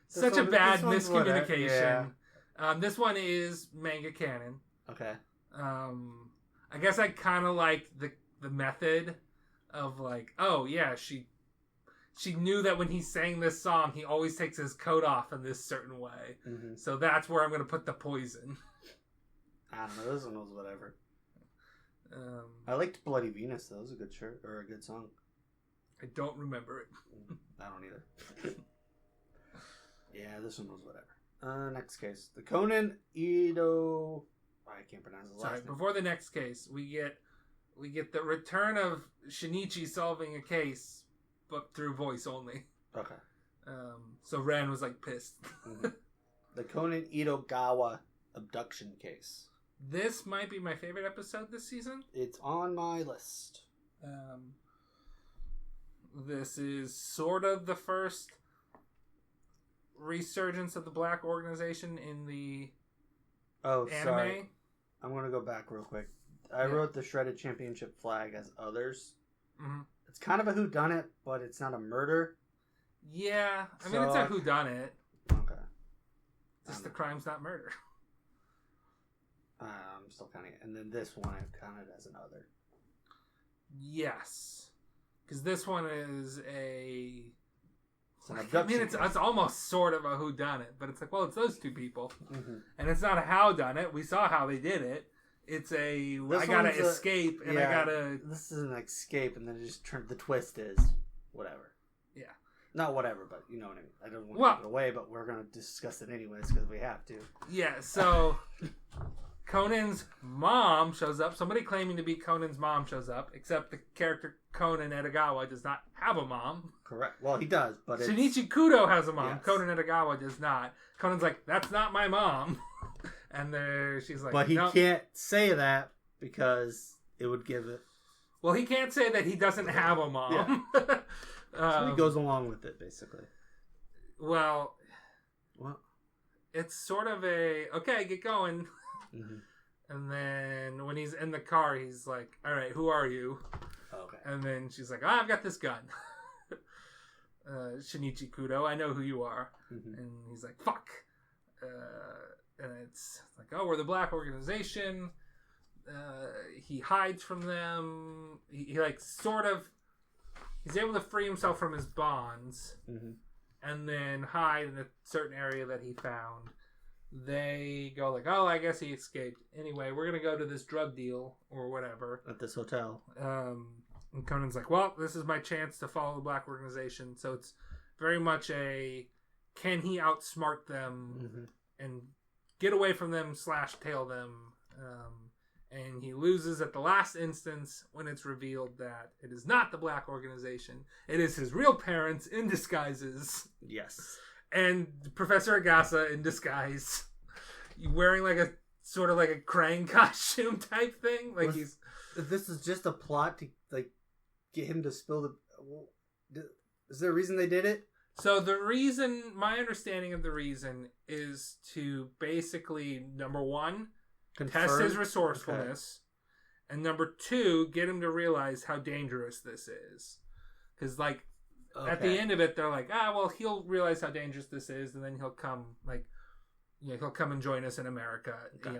such a bad miscommunication. Yeah. This one is manga canon. Okay. I guess I kind of like the method of like, oh yeah, she knew that when he sang this song, he always takes his coat off in this certain way. So that's where I'm going to put the poison. I don't know. This one was whatever. I liked Bloody Venus, though. It was a good shirt or a good song. I don't remember it. I don't either. Yeah, this one was whatever. Next case. The Conan Edo... I can't pronounce his last name. Before the next case, we get the return of Shinichi solving a case, but through voice only. Okay. So Ren was like pissed. The Conan Edogawa abduction case. This might be my favorite episode this season. It's on my list. This is sort of the first resurgence of the Black organization in the anime. Sorry. I'm going to go back real quick. I wrote the Shredded Championship flag as others. It's kind of a whodunit, but it's not a murder. Yeah. I mean, it's a whodunit. Okay. Just the crime's not murder. I'm still counting it. And then this one I've counted as an other. Yes. Because this one is it's an abduction. I mean, it's almost sort of a whodunit, but it's like, well, it's those two people. And it's not a howdunit. We saw how they did it. It's I gotta escape, and I gotta... This is an escape, and then it just the twist is whatever. Yeah. Not whatever, but you know what I mean. I don't want to give it away, but we're going to discuss it anyways, because we have to. Yeah, so... Conan's mom shows up. Somebody claiming to be Conan's mom shows up, except the character Conan Edogawa does not have a mom. Correct. Well, he does, but Shinichi Kudo has a mom. Yes. Conan Edogawa does not. Conan's like, that's not my mom. And she's like, but he can't say that because it would give it... Well, he can't say that he doesn't have a mom. Yeah. So he goes along with it, basically. Well, it's sort of okay, get going. And then when he's in the car, he's like, all right, who are you? Okay. And then she's like, I've got this gun. Shinichi Kudo, I know who you are. And he's like, fuck. And it's like, oh, we're the Black organization. He hides from them. He like sort of, he's able to free himself from his bonds and then hide in a certain area that he found. They go like, oh, I guess he escaped. Anyway, we're going to go to this drug deal or whatever. At this hotel. And Conan's like, well, this is my chance to follow the Black organization. So it's very much can he outsmart them and get away from them / tail them. And he loses at the last instance when it's revealed that it is not the Black Organization. It is his real parents in disguises. Yes. And Professor Agasa in disguise. Wearing like a sort of like a Krang costume type thing. Like this is just a plot to like get him to spill the... Is there a reason they did it? So the reason, my understanding of the reason is to basically, number one, test his resourcefulness, and number two, get him to realize how dangerous this is. Because, like, at the end of it, they're like, well, he'll realize how dangerous this is, and then he'll come, like, he'll come and join us in America,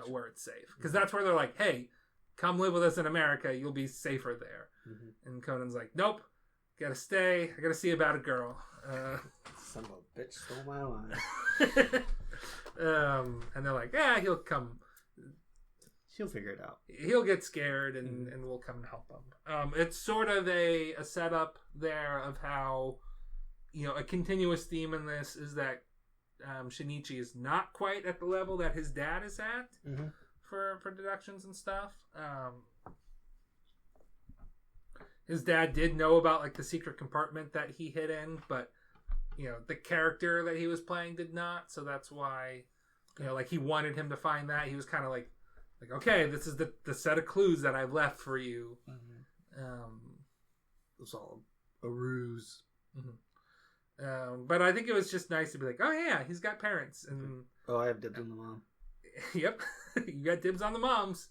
where it's safe. Because that's where they're like, hey, come live with us in America, you'll be safer there. Mm-hmm. And Conan's like, nope, gotta stay, I gotta see about a girl. Son of a bitch stole my line. And they're like, he'll come. He'll figure it out. He'll get scared, and we'll come and help him. It's sort of a setup there of how, a continuous theme in this is that Shinichi is not quite at the level that his dad is at for deductions and stuff. His dad did know about like the secret compartment that he hid in, but the character that he was playing did not. So that's why, like he wanted him to find that. He was kind of like, okay, this is the set of clues that I've left for you. It was all a ruse. But I think it was just nice to be like, oh yeah, he's got parents, and I have dibs on the mom. Yep, you got dibs on the moms.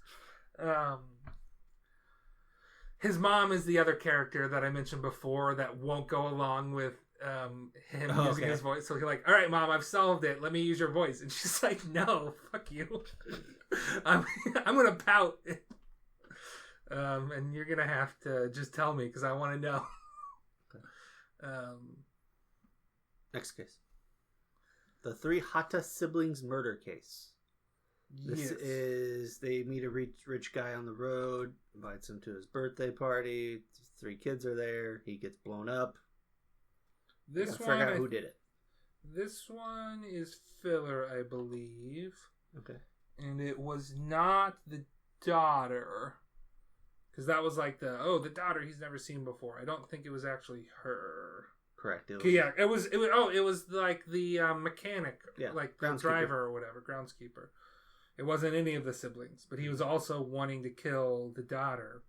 His mom is the other character that I mentioned before that won't go along with him using his voice. So he's like, all right, Mom, I've solved it. Let me use your voice. And she's like, no, fuck you. I'm going to pout. And you're going to have to just tell me because I want to know. Next case. The 3 Hata siblings murder case. This is, they meet a rich guy on the road, invites him to his birthday party. 3 kids are there. He gets blown up. I forgot who did it. This one is filler, I believe. Okay. And it was not the daughter. Because that was like the daughter he's never seen before. I don't think it was actually her. Correct. It was like the mechanic, like the driver or whatever, groundskeeper. It wasn't any of the siblings, but he was also wanting to kill the daughter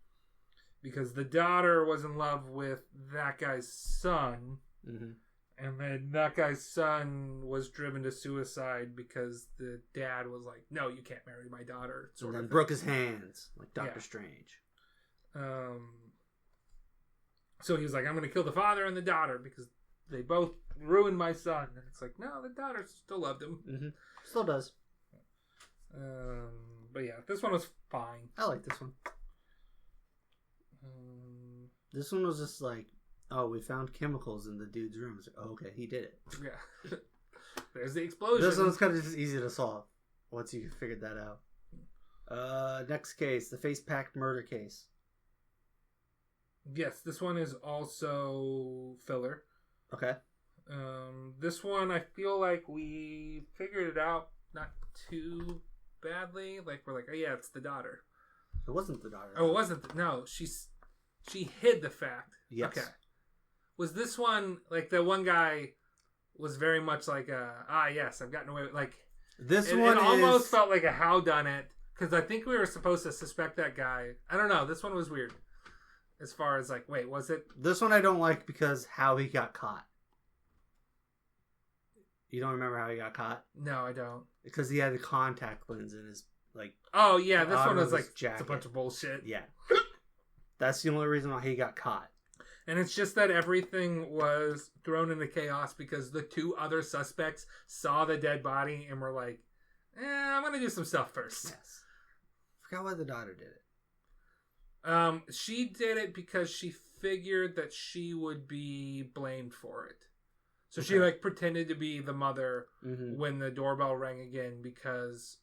because the daughter was in love with that guy's son, and then that guy's son was driven to suicide because the dad was like, "No, you can't marry my daughter." And then broke his hands like Doctor Strange. So he was like, "I'm going to kill the father and the daughter because they both ruined my son." And it's like, no, the daughter still loved him. Still does. But yeah, this one was fine. I like this one. This one was just like, we found chemicals in the dude's room. It's like, okay, he did it. Yeah. There's the explosion. This one's kind of just easy to solve once you figured that out. Next case, the face packed murder case. Yes, this one is also filler. Okay. This one, I feel like we figured it out not too badly. Like, we're like, oh yeah, it's the daughter. It wasn't the daughter. Oh, it wasn't. No, she hid the fact. Yes. Okay. Was this one, like, the one guy was very much like, yes, I've gotten away with, like... It almost felt like a how done it, because I think we were supposed to suspect that guy. I don't know, this one was weird. As far as, like, wait, was it... This one I don't like because how he got caught. You don't remember how he got caught? No, I don't. Because he had the contact lens in his, like... Oh, yeah, this one was, like, it's a bunch of bullshit. Yeah. That's the only reason why he got caught. And it's just that everything was thrown into chaos because the 2 other suspects saw the dead body and were like, I'm going to do some stuff first. Yes. Forgot why the daughter did it. She did it because she figured that she would be blamed for it. So she like pretended to be the mother when the doorbell rang again because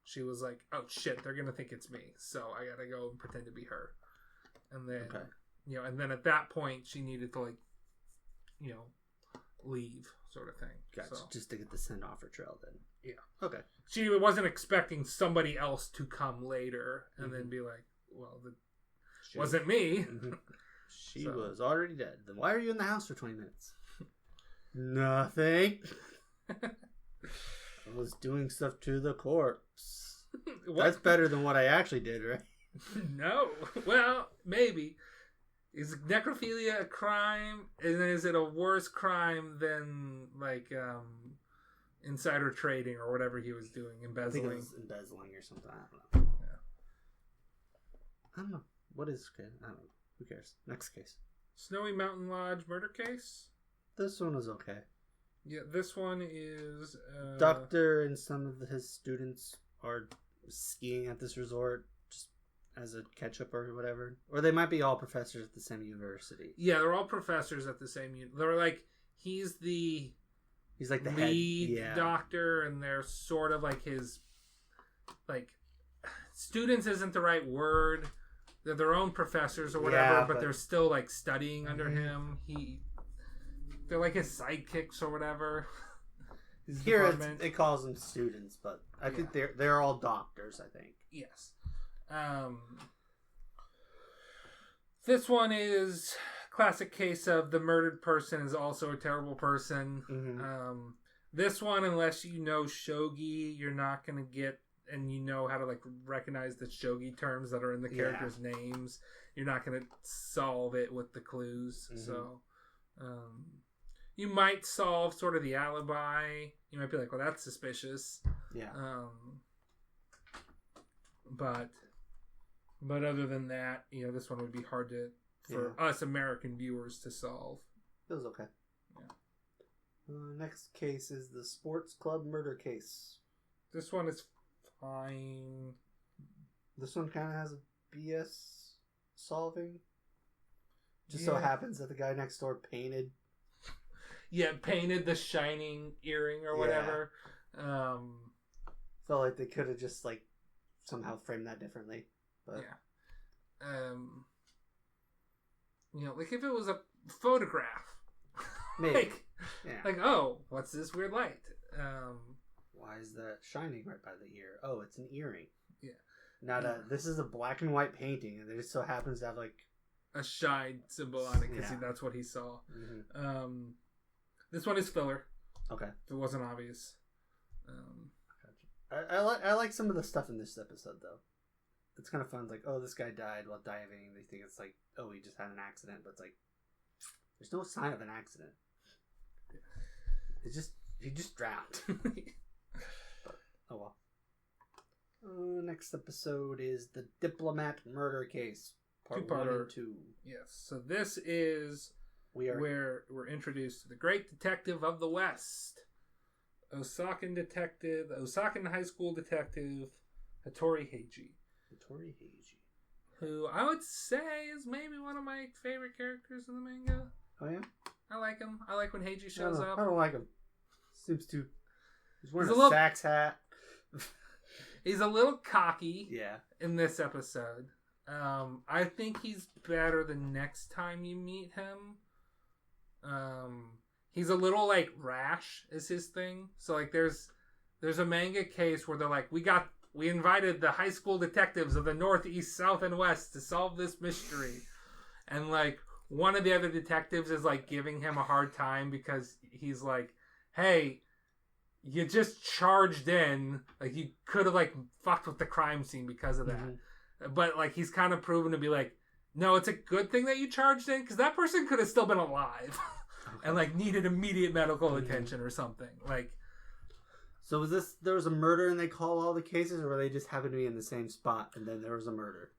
she was like, oh shit, they're gonna think it's me, so I gotta go and pretend to be her. And then and then at that point she needed to like leave. sort of thing. Gotcha. So, just to get the send-off trail then. Yeah. Okay. She wasn't expecting somebody else to come later and then be like, well, it wasn't me. She was already dead. Then why are you in the house for 20 minutes? Nothing. I was doing stuff to the corpse. That's better than what I actually did, right? No. Well, maybe. Is necrophilia a crime? And is it a worse crime than, like, insider trading or whatever he was doing? Embezzling? I think it was embezzling or something. I don't know. Yeah. I don't know. What is okay? I don't know. Who cares? Next case. Snowy Mountain Lodge murder case? This one was okay. Yeah, this one is... Doctor and some of his students are skiing at this resort just as a catch-up or whatever. Or they might be all professors at the same university. Yeah, they're all professors at the same... They're like... He's like the lead doctor, and they're sort of like his... Like... Students isn't the right word. They're their own professors or whatever, but they're still like studying under him. They're like his sidekicks or whatever. Here it calls them students, but I think they're all doctors, I think. Yes. This one is classic case of the murdered person is also a terrible person. This one, unless you know shogi, you're not going to get, and you know how to like recognize the shogi terms that are in the characters' names, you're not going to solve it with the clues. So you might solve sort of the alibi. You might be like, well, that's suspicious. Yeah. But other than that, you know, this one would be hard for us American viewers to solve. It was okay. Yeah. Next case is the sports club murder case. This one is fine. This one kind of has a BS solving. Just so happens that the guy next door painted the shining earring or whatever. Felt like they could have just like somehow framed that differently. But you know, like if it was a photograph, maybe. like oh, what's this weird light? Why is that shining right by the ear? Oh, it's an earring. Yeah. This is a black and white painting, and it just so happens to have like a shine symbol on it because that's what he saw. This one is filler. Okay. If it wasn't obvious. I like some of the stuff in this episode though. It's kind of fun. It's like, oh, this guy died while diving. They think it's like, oh, he just had an accident, but it's like, there's no sign of an accident. He just drowned. But, oh well. Next episode is the diplomat murder case, part 1 and 2. Yes. So this is where we're introduced to the great detective of the West, Osakan high school detective Hattori Heiji. Who I would say is maybe one of my favorite characters in the manga. Oh yeah? I like him. I like when Heiji shows up. I don't like him. Seems too... He's wearing a Sax hat. He's a little cocky in this episode. I think he's better the next time you meet him. He's a little like rash is his thing. So like there's a manga case where they're like, we invited the high school detectives of the North, East, South, and West to solve this mystery. And like one of the other detectives is like giving him a hard time because he's like, hey, you just charged in. Like you could have like fucked with the crime scene because of that. But like he's kind of proven to be like, no, it's a good thing that you charged in because that person could have still been alive and like needed immediate medical attention or something. Like, so there was a murder and they call all the cases, or were they just happened to be in the same spot and then there was a murder?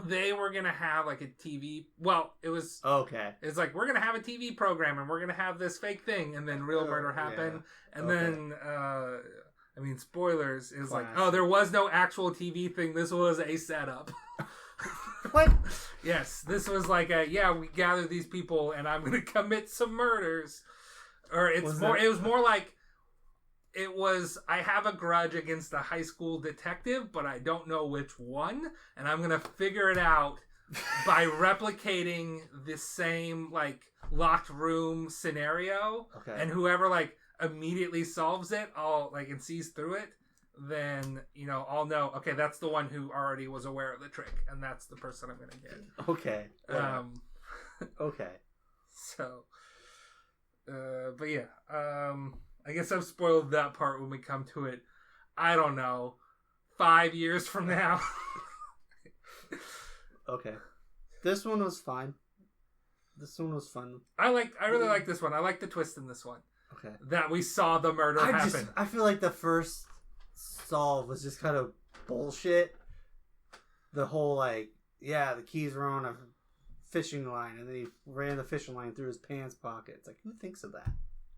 They were going to have like a TV... Well, it was... Okay. It's like, we're going to have a TV program and we're going to have this fake thing, and then real murder happened. Yeah. And then, I mean, spoilers, is like, oh, there was no actual TV thing. This was a setup. What? Yes, this was like we gather these people and I'm going to commit some murders. Or it was more like... It was, I have a grudge against the high school detective, but I don't know which one, and I'm going to figure it out by replicating the same like locked room scenario, Okay. and whoever like immediately solves it, all like and sees through it, then I'll know. Okay, that's the one who already was aware of the trick, and that's the person I'm gonna get. Okay. Okay. So, but yeah, I guess I've spoiled that part when we come to it. I don't know, 5 years from now. Okay. This one was fine. This one was fun. I really like this one. I like the twist in this one. Okay. That we saw the murder happen. I feel like the first solve was just kind of bullshit. The whole the keys were on a fishing line, and then he ran the fishing line through his pants pocket. It's like, who thinks of that?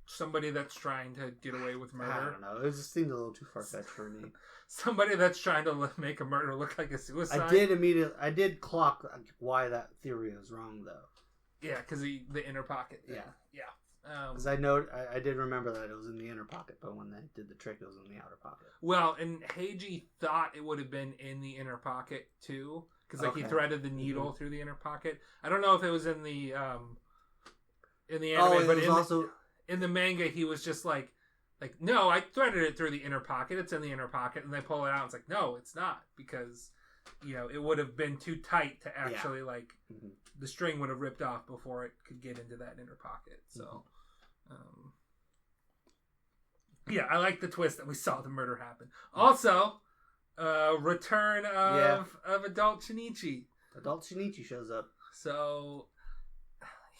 Somebody that's trying to get away with murder. I don't know. It just seemed a little too far-fetched for me. Somebody that's trying to make a murder look like a suicide. I did clock why that theory was wrong, though. Yeah, because the inner pocket thing. Yeah. Because I did remember that it was in the inner pocket, but when they did the trick, it was in the outer pocket. Well, and Heiji thought it would have been in the inner pocket too, because he threaded the needle through the inner pocket. I don't know if it was in the anime, but in the manga, he was just like, no, I threaded it through the inner pocket. It's in the inner pocket, and they pull it out. And it's like, no, it's not, because it would have been too tight to actually the string would have ripped off before it could get into that inner pocket. So, I like the twist that we saw the murder happen. Also, return of Adult Shinichi. Adult Shinichi shows up. So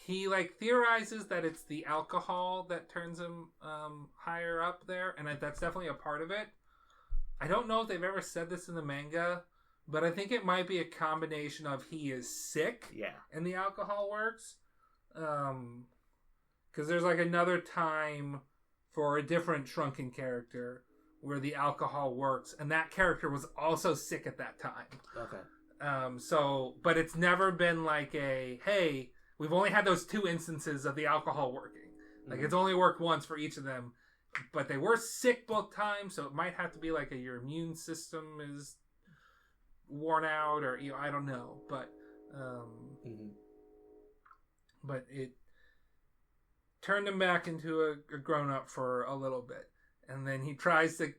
he theorizes that it's the alcohol that turns him higher up there, and that's definitely a part of it. I don't know if they've ever said this in the manga, but I think it might be a combination of he is sick, and the alcohol works. Because there's another time for a different shrunken character where the alcohol works, and that character was also sick at that time. Okay. But it's never been hey, we've only had those 2 instances of the alcohol working. It's only worked once for each of them, but they were sick both times, so it might have to be your immune system is worn out, or I don't know, but but it turned him back into a grown-up for a little bit, and then he tries to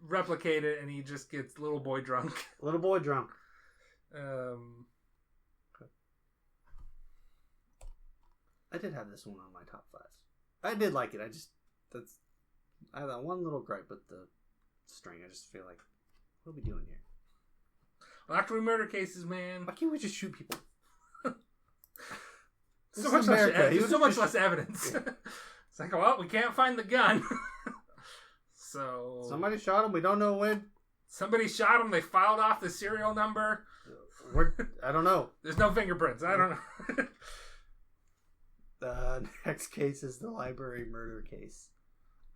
replicate it, and he just gets little boy drunk. Little boy drunk. I did have this one on my top 5. I did like it. I have that one little gripe with the string. I just feel like, what are we doing here? Locked room murder cases, man. Why can't we just shoot people? So much less evidence. It's well, we can't find the gun. So somebody shot him. We don't know when. Somebody shot him. They filed off the serial number. I don't know. There's no fingerprints. I don't know. The next case is the library murder case.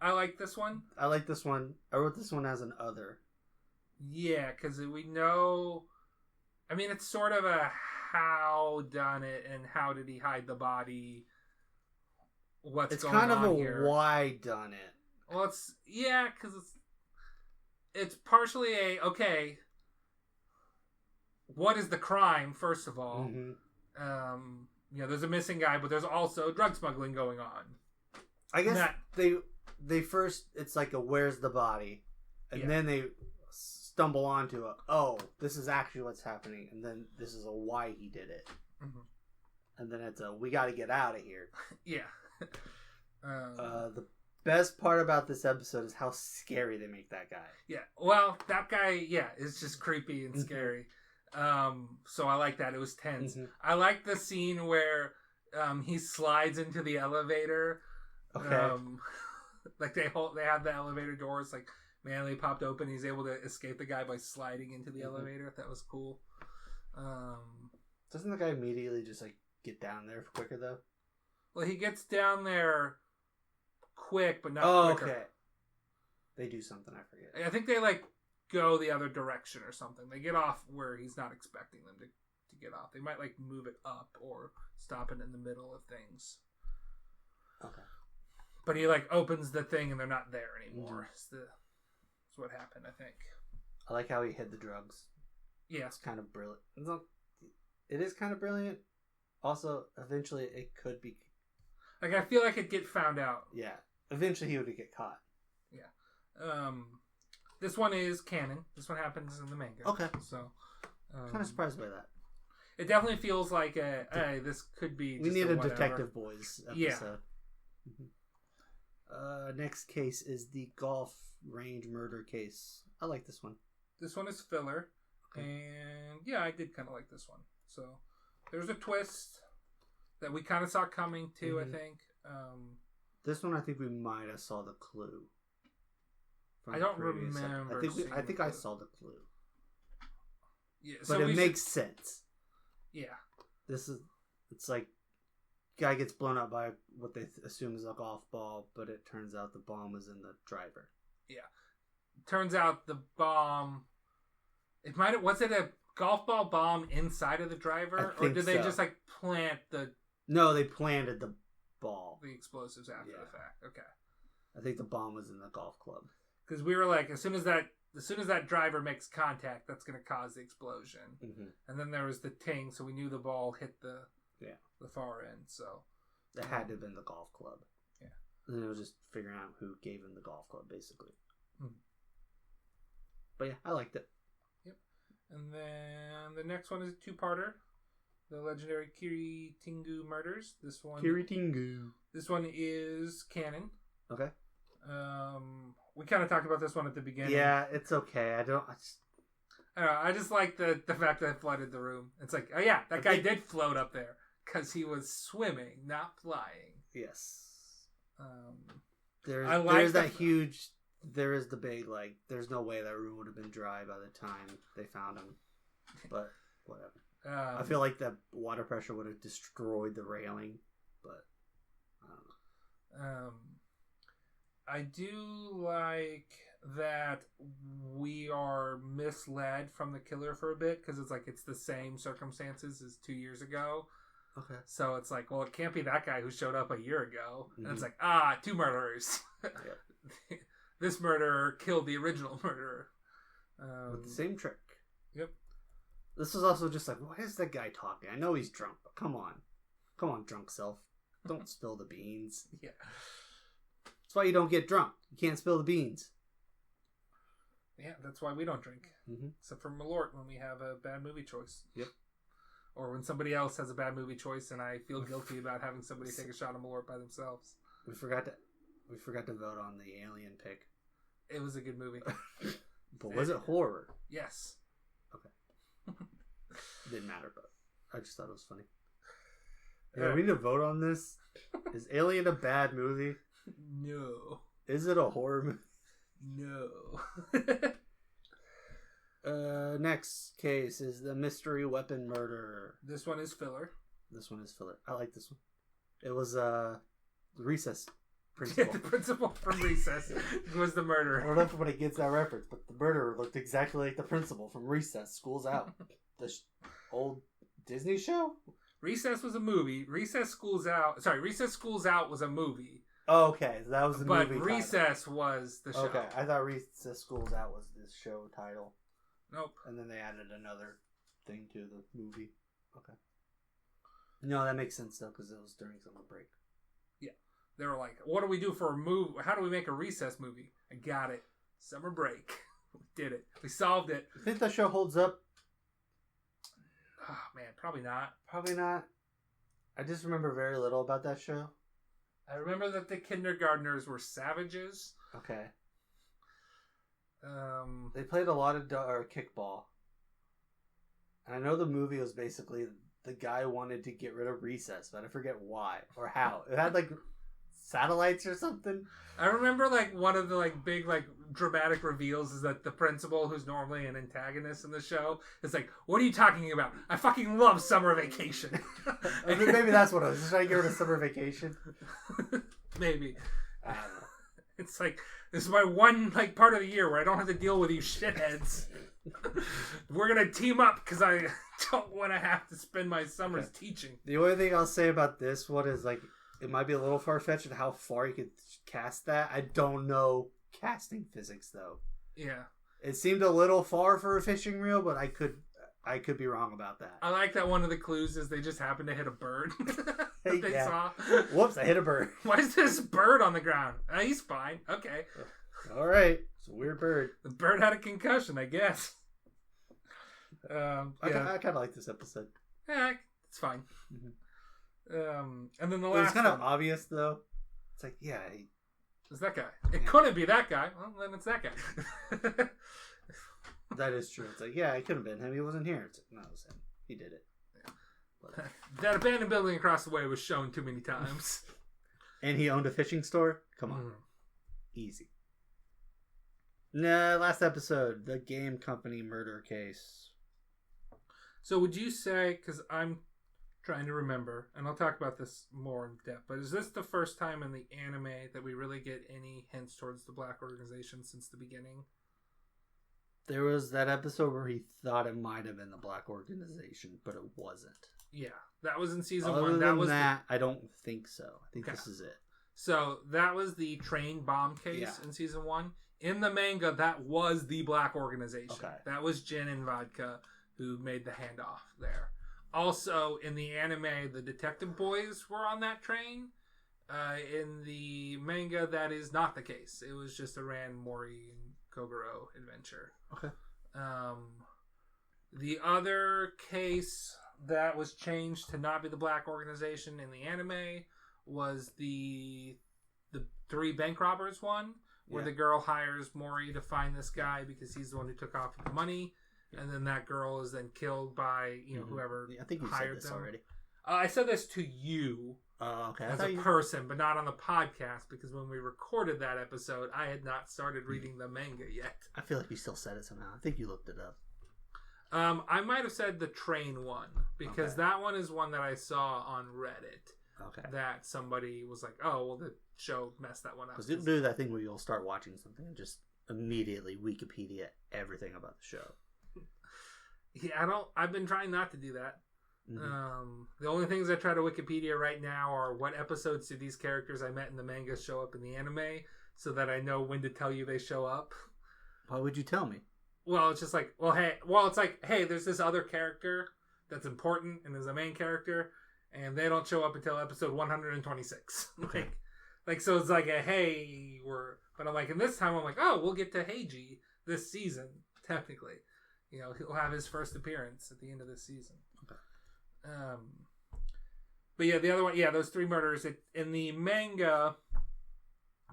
I like this one. I like this one. I wrote this one as an other. Yeah, because we know. I mean, it's sort of a how done it and how did he hide the body. What's going on here? It's kind of a why done it. Well, because it's partially what is the crime, first of all? There's a missing guy, but there's also drug smuggling going on. I guess they first, it's where's the body? And then they stumble onto this is actually what's happening, and then this is a why he did it. And then it's we got to get out of here. The best part about this episode is how scary they make that guy. Yeah, well, that guy, is just creepy and scary. So I like that. It was tense. I like the scene where he slides into the elevator. Okay. They have the elevator doors manually popped open. He's able to escape the guy by sliding into the elevator. That was cool. Doesn't the guy immediately just get down there quicker though? Well, he gets down there quick, but not quicker. Okay. They do something, I forget. I think they go the other direction or something. They get off where he's not expecting them to get off. They might move it up or stop it in the middle of things. Okay. But he opens the thing and they're not there anymore. That's what happened, I think. I like how he hid the drugs. Yeah. It's kind of brilliant. It is kind of brilliant. Also, eventually it could be... Like, I feel like it'd get found out. Yeah. Eventually he would get caught. Yeah. This one is canon. This one happens in the manga. Okay. So... kind of surprised by that. It definitely feels like hey, this could be just we need a Detective Boys episode. Yeah. Next case is the golf range murder case. I like this one. This one is filler. Okay. And yeah, I did kind of like this one. So there's a twist that we kind of saw coming too, I think. This one I think we might have saw the clue. I don't remember. I think I saw the clue. Yeah, but it makes sense. Yeah. It's like, guy gets blown up by what they assume is a golf ball, but it turns out the bomb was in the driver. Yeah. Turns out the bomb, was it a golf ball bomb inside of the driver? Or did they just like plant the... No, they planted the ball. The explosives after the fact. Okay. I think the bomb was in the golf club. Because we were like, as soon as that driver makes contact, that's going to cause the explosion. And then there was the ting, so we knew the ball hit the far end. So it had to have been the golf club. Yeah. And then it was just figuring out who gave him the golf club, basically. But yeah, I liked it. Yep. And then the next one is a two-parter. The legendary Kiritingu murders. This one is canon. Okay. We kind of talked about this one at the beginning. Yeah, it's okay. I just like the fact that it flooded the room. It's like, oh yeah, that guy did float up there because he was swimming, not flying. Yes. There is the big, like, there's no way that room would have been dry by the time they found him. But whatever. I feel like the water pressure would have destroyed the railing, but I don't know. I do like that we are misled from the killer for a bit because it's like it's the same circumstances as 2 years ago. Okay. So it's like, well, it can't be that guy who showed up a year ago. And it's like, two murderers. This murderer killed the original murderer. With the same trick. Yep. This was also just like, why is that guy talking? I know he's drunk, but come on. Come on, drunk self. Don't spill the beans. Yeah. That's why you don't get drunk. You can't spill the beans. Yeah, that's why we don't drink. Except for Malort when we have a bad movie choice. Yep. Or when somebody else has a bad movie choice and I feel guilty about having somebody take a shot of Malort by themselves. We forgot to vote on the Alien pick. It was a good movie. But was it horror? Yes. Okay. Didn't matter, but I just thought it was funny. Yeah, we need to vote on this. Is Alien a bad movie? No. Is it a horror movie? No. Next case is the mystery weapon murder. This one is filler. I like this one. It was Recess principal. The principal from Recess was the murderer. I don't know if anybody gets that reference, but the murderer looked exactly like the principal from Recess. School's Out. The old Disney show? Recess was a movie. Recess School's Out was a movie. Oh, okay. So that was the movie title. But Recess was the show. Okay. I thought Recess School's Out was the show title. Nope. And then they added another thing to the movie. Okay. No, that makes sense, though, because it was during summer break. Yeah. They were like, what do we do for a movie? How do we make a Recess movie? I got it. Summer break. We did it. We solved it. You think that show holds up? Oh, man, probably not. Probably not. I just remember very little about that show. I remember that the kindergartners were savages. Okay. They played a lot of kickball. And I know the movie was basically the guy wanted to get rid of Recess, but I forget why or how. It had like satellites or something. I remember like one of the like big like dramatic reveals is that the principal, who's normally an antagonist in the show, is like, "What are you talking about? I fucking love summer vacation." I mean, maybe that's what I was just trying to get rid of summer vacation. Maybe. I don't know. It's like, this is my one like part of the year where I don't have to deal with you shitheads. We're gonna team up because I don't want to have to spend my summers teaching. The only thing I'll say about this one is like, it might be a little far-fetched of how far you could cast that. I don't know casting physics though. Yeah. It seemed a little far for a fishing reel, but I could I could be wrong about that. I like that one of the clues is they just happened to hit a bird that they saw. Whoops, I hit a bird. Why is this bird on the ground? He's fine. Okay. All right. It's a weird bird. The bird had a concussion, I guess. I kind of like this episode. Yeah, it's fine. Mm-hmm. And then the last It's kind of obvious, though. It's like, yeah. It's that guy. It couldn't be that guy. Well, then it's that guy. That is true. It's like, yeah, it could have been him. He wasn't here. It's like, no, it was him. He did it. Yeah. That abandoned building across the way was shown too many times. And he owned a fishing store? Come on. Easy. Nah, last episode, the game company murder case. So would you say, because I'm trying to remember, and I'll talk about this more in depth, but is this the first time in the anime that we really get any hints towards the Black Organization since the beginning? There was that episode where he thought it might have been the Black Organization, but it wasn't. Yeah, that was in season Other 1. Than I don't think so. I think this is it. So that was the train bomb case in season 1. In the manga, that was the Black Organization. Okay. That was Jin and Vodka who made the handoff there. Also, in the anime, the detective boys were on that train. In the manga, that is not the case. It was just a Ran, Mori, and Kogoro adventure. Okay. The other case that was changed to not be the Black Organization in the anime was the 3 bank robbers one, where the girl hires Mori to find this guy because he's the one who took off with the money. And then that girl is then killed by whoever I think you hired said this them. already. I said this to you as a person, but not on the podcast because when we recorded that episode, I had not started reading the manga yet. I feel like you still said it somehow. I think you looked it up. I might have said the train one because that one is one that I saw on Reddit. Okay. That somebody was like, "Oh, well, the show messed that one up." Because you'll do that thing where you'll start watching something and just immediately Wikipedia everything about the show. Yeah, I've been trying not to do that. Mm-hmm. The only things I try to Wikipedia right now are what episodes did these characters I met in the manga show up in the anime, so that I know when to tell you they show up. Why would you tell me? Well, it's just like, hey, there's this other character that's important and is a main character, and they don't show up until episode 126. So it's like a hey, but I'm like, and this time I'm like, oh, we'll get to Heiji this season technically. He'll have his first appearance at the end of this season. Okay. But yeah, the other one, those 3 murders. In the manga,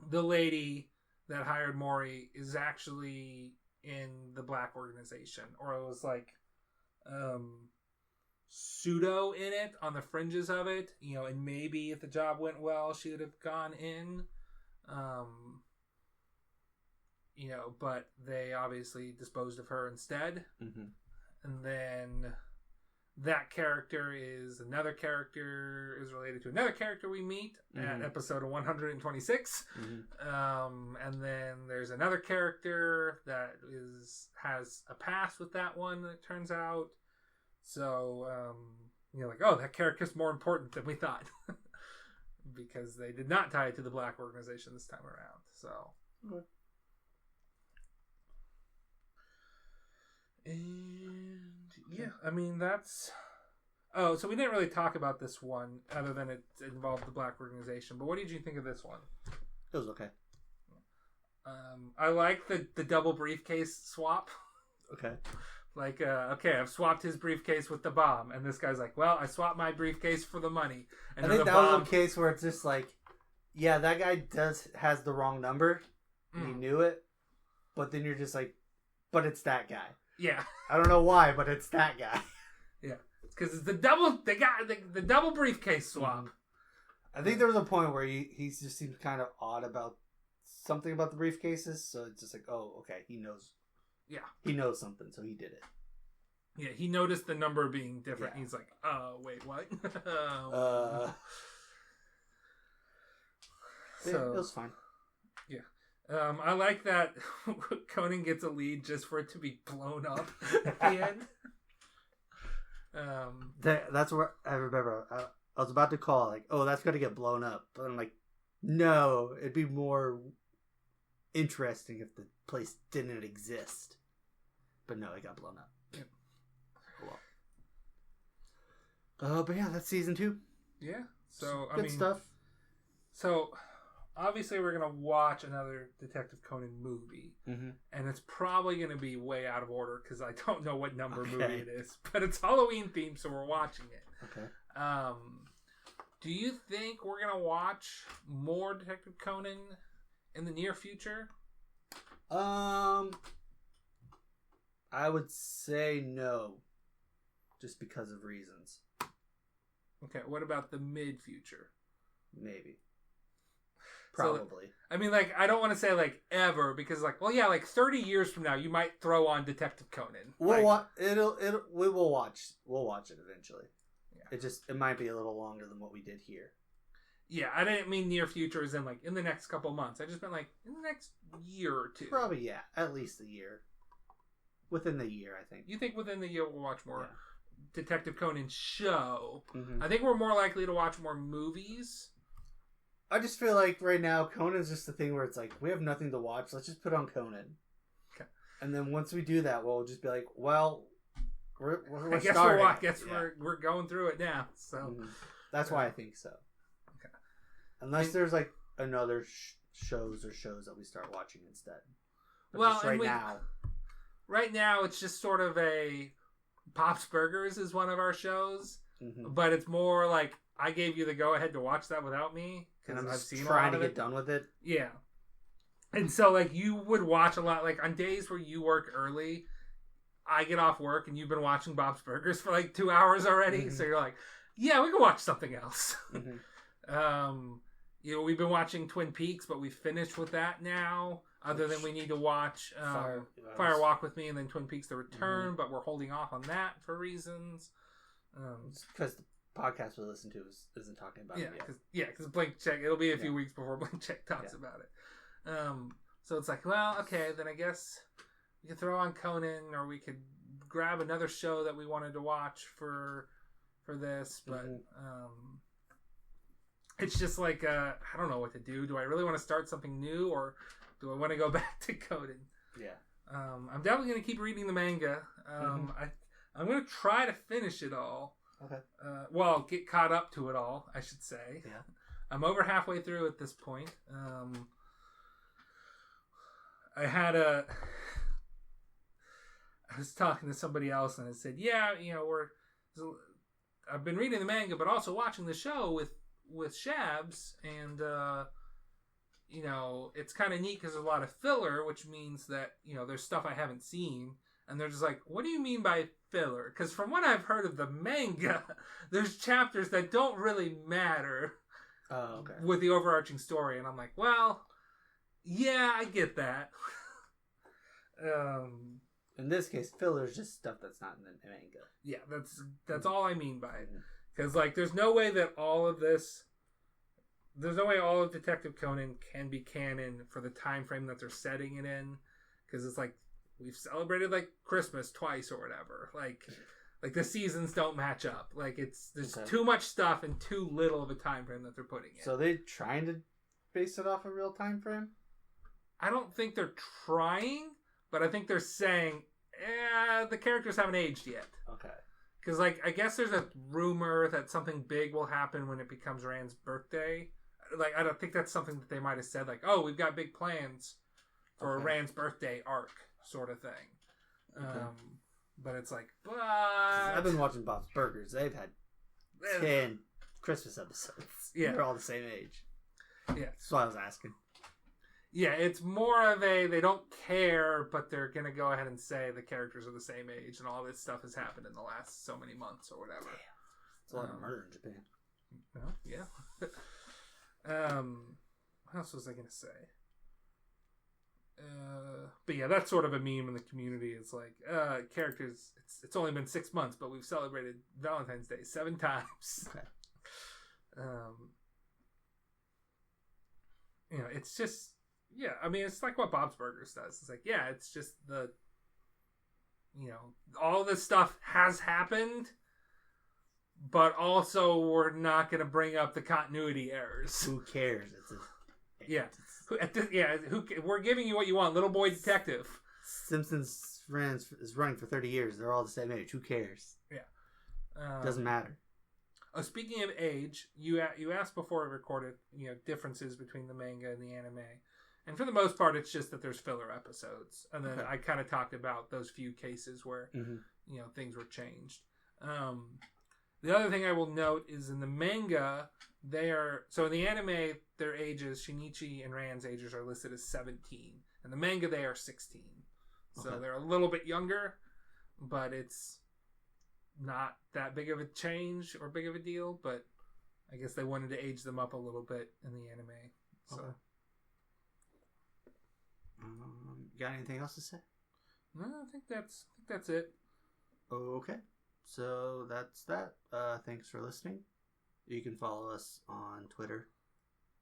the lady that hired Mori is actually in the Black Organization, or it was like pseudo in it, on the fringes of it. And maybe if the job went well, she would have gone in. But they obviously disposed of her instead. Mm-hmm. And then that character is related to another character we meet at episode 126. Mm-hmm. And then there's another character that has a past with that one, it turns out. So, that character's more important than we thought. Because they did not tie it to the Black Organization this time around. So... Okay. And that's... Oh, so we didn't really talk about this one other than it involved the Black Organization. But what did you think of this one? It was okay. I like the double briefcase swap. Okay. I've swapped his briefcase with the bomb. And this guy's like, well, I swapped my briefcase for the money. And I think that was a case where it's just like, yeah, that guy has the wrong number. Mm. He knew it. But then you're just like, but it's that guy. Yeah. I don't know why, but it's that guy. Yeah. It's because it's the double briefcase swap. Mm-hmm. I think there was a point where he just seemed kind of odd about something about the briefcases. So it's just like, oh, okay, he knows. Yeah. He knows something, so he did it. Yeah, he noticed the number being different. Yeah. He's like, wait, what? So it was fine. Yeah. I like that Conan gets a lead just for it to be blown up at the end. That's where I remember. I was about to call, like, oh, that's going to get blown up. But I'm like, no, it'd be more interesting if the place didn't exist. But no, it got blown up. well. But yeah, that's season 2. Yeah. So good stuff. So obviously we're gonna watch another Detective Conan movie, and it's probably gonna be way out of order because I don't know what number movie it is, but it's Halloween themed, so we're watching it. Okay. Do you think we're gonna watch more Detective Conan in the near future? I would say no, just because of reasons. Okay, what about the mid-future? Maybe. Probably. So, I mean, like, I don't want to say, like, ever, because, like, well, yeah, like, 30 years from now, you might throw on Detective Conan. We will watch it eventually. Yeah. It might be a little longer than what we did here. Yeah, I didn't mean near future as in, like, in the next couple months. I just meant, like, in the next year or two. Probably, yeah. At least a year. Within the year, I think. You think within the year we'll watch more Detective Conan show? Mm-hmm. I think we're more likely to watch more movies. I just feel like right now Conan's just the thing where it's like we have nothing to watch. Let's just put on Conan. Okay. And then once we do that, we'll just be like, well, we're starting. I guess we're going through it now. So that's why I think so. Okay. Unless there's like another shows that we start watching instead. But well, now. Right now, it's just sort of a Pop's Burgers is one of our shows, but it's more like I gave you the go ahead to watch that without me because I've seen trying to get done with it. Yeah, and so like you would watch a lot. Like on days where you work early, I get off work and you've been watching Bob's Burgers for like 2 hours already. So you're like, yeah, we can watch something else. We've been watching Twin Peaks, but we finished with that now. Other than we need to watch Fire Walk with Me and then Twin Peaks The Return, but we're holding off on that for reasons. Because the podcast we listen to isn't talking about it yet. Because Blank Check, it'll be a few weeks before Blank Check talks about it. So it's like, well, okay, then I guess we could throw on Conan, or we could grab another show that we wanted to watch for this, but it's just like, I don't know what to do. Do I really want to start something new, or do I want to go back to Conan? Yeah. I'm definitely going to keep reading the manga. I'm going to try to finish it all. Okay. Well, get caught up to it all, I should say. Yeah. I'm over halfway through at this point. I was talking to somebody else and I said, yeah, I've been reading the manga, but also watching the show with Shabs, and it's kind of neat because there's a lot of filler, which means that there's stuff I haven't seen, and they're just like, what do you mean by filler? Because from what I've heard of the manga, there's chapters that don't really matter with the overarching story, and I'm like, well, yeah, I get that. In this case, filler is just stuff that's not in the manga. Yeah, that's all I mean by it. Because, there's no way that all of Detective Conan can be canon for the time frame that they're setting it in. Because it's like, we've celebrated, Christmas twice or whatever. The seasons don't match up. There's too much stuff and too little of a time frame that they're putting in. So they're trying to base it off a real time frame? I don't think they're trying, but I think they're saying, the characters haven't aged yet. Okay. Because, I guess there's a rumor that something big will happen when it becomes Rand's birthday. I don't think that's something that they might have said, we've got big plans for Rand's birthday arc, sort of thing. Okay. But it's but... I've been watching Bob's Burgers. They've had 10 Christmas episodes. Yeah. They're all the same age. Yeah. That's why I was asking. Yeah, it's more of they don't care, but they're going to go ahead and say the characters are the same age, and all this stuff has happened in the last so many months or whatever. Damn. It's a lot of murder in Japan. Well, yeah. What else was I going to say? But yeah, that's sort of a meme in the community. It's characters, it's only been 6 months, but we've celebrated Valentine's Day 7 times. Okay. It's just... Yeah, I mean, it's like what Bob's Burgers does. It's it's just all this stuff has happened, but also we're not going to bring up the continuity errors. Who cares? We're giving you what you want, little boy detective. Simpsons is running for 30 years. They're all the same age. Who cares? Yeah. Doesn't matter. Oh, speaking of age, you asked before we recorded, differences between the manga and the anime. And for the most part, it's just that there's filler episodes. And then I kind of talked about those few cases where, things were changed. The other thing I will note is in the manga, so in the anime, their ages, Shinichi and Ran's ages are listed as 17. In the manga, they are 16. So they're a little bit younger, but it's not that big of a change or big of a deal. But I guess they wanted to age them up a little bit in the anime. So. Okay. Got anything else to say? No, I think that's it. Okay. So that's that. Thanks for listening. You can follow us on Twitter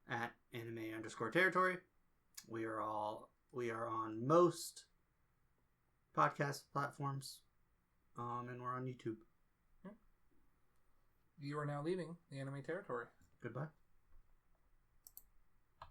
at anime_territory. We are on most podcast platforms. And we're on YouTube. You are now leaving the anime territory. Goodbye.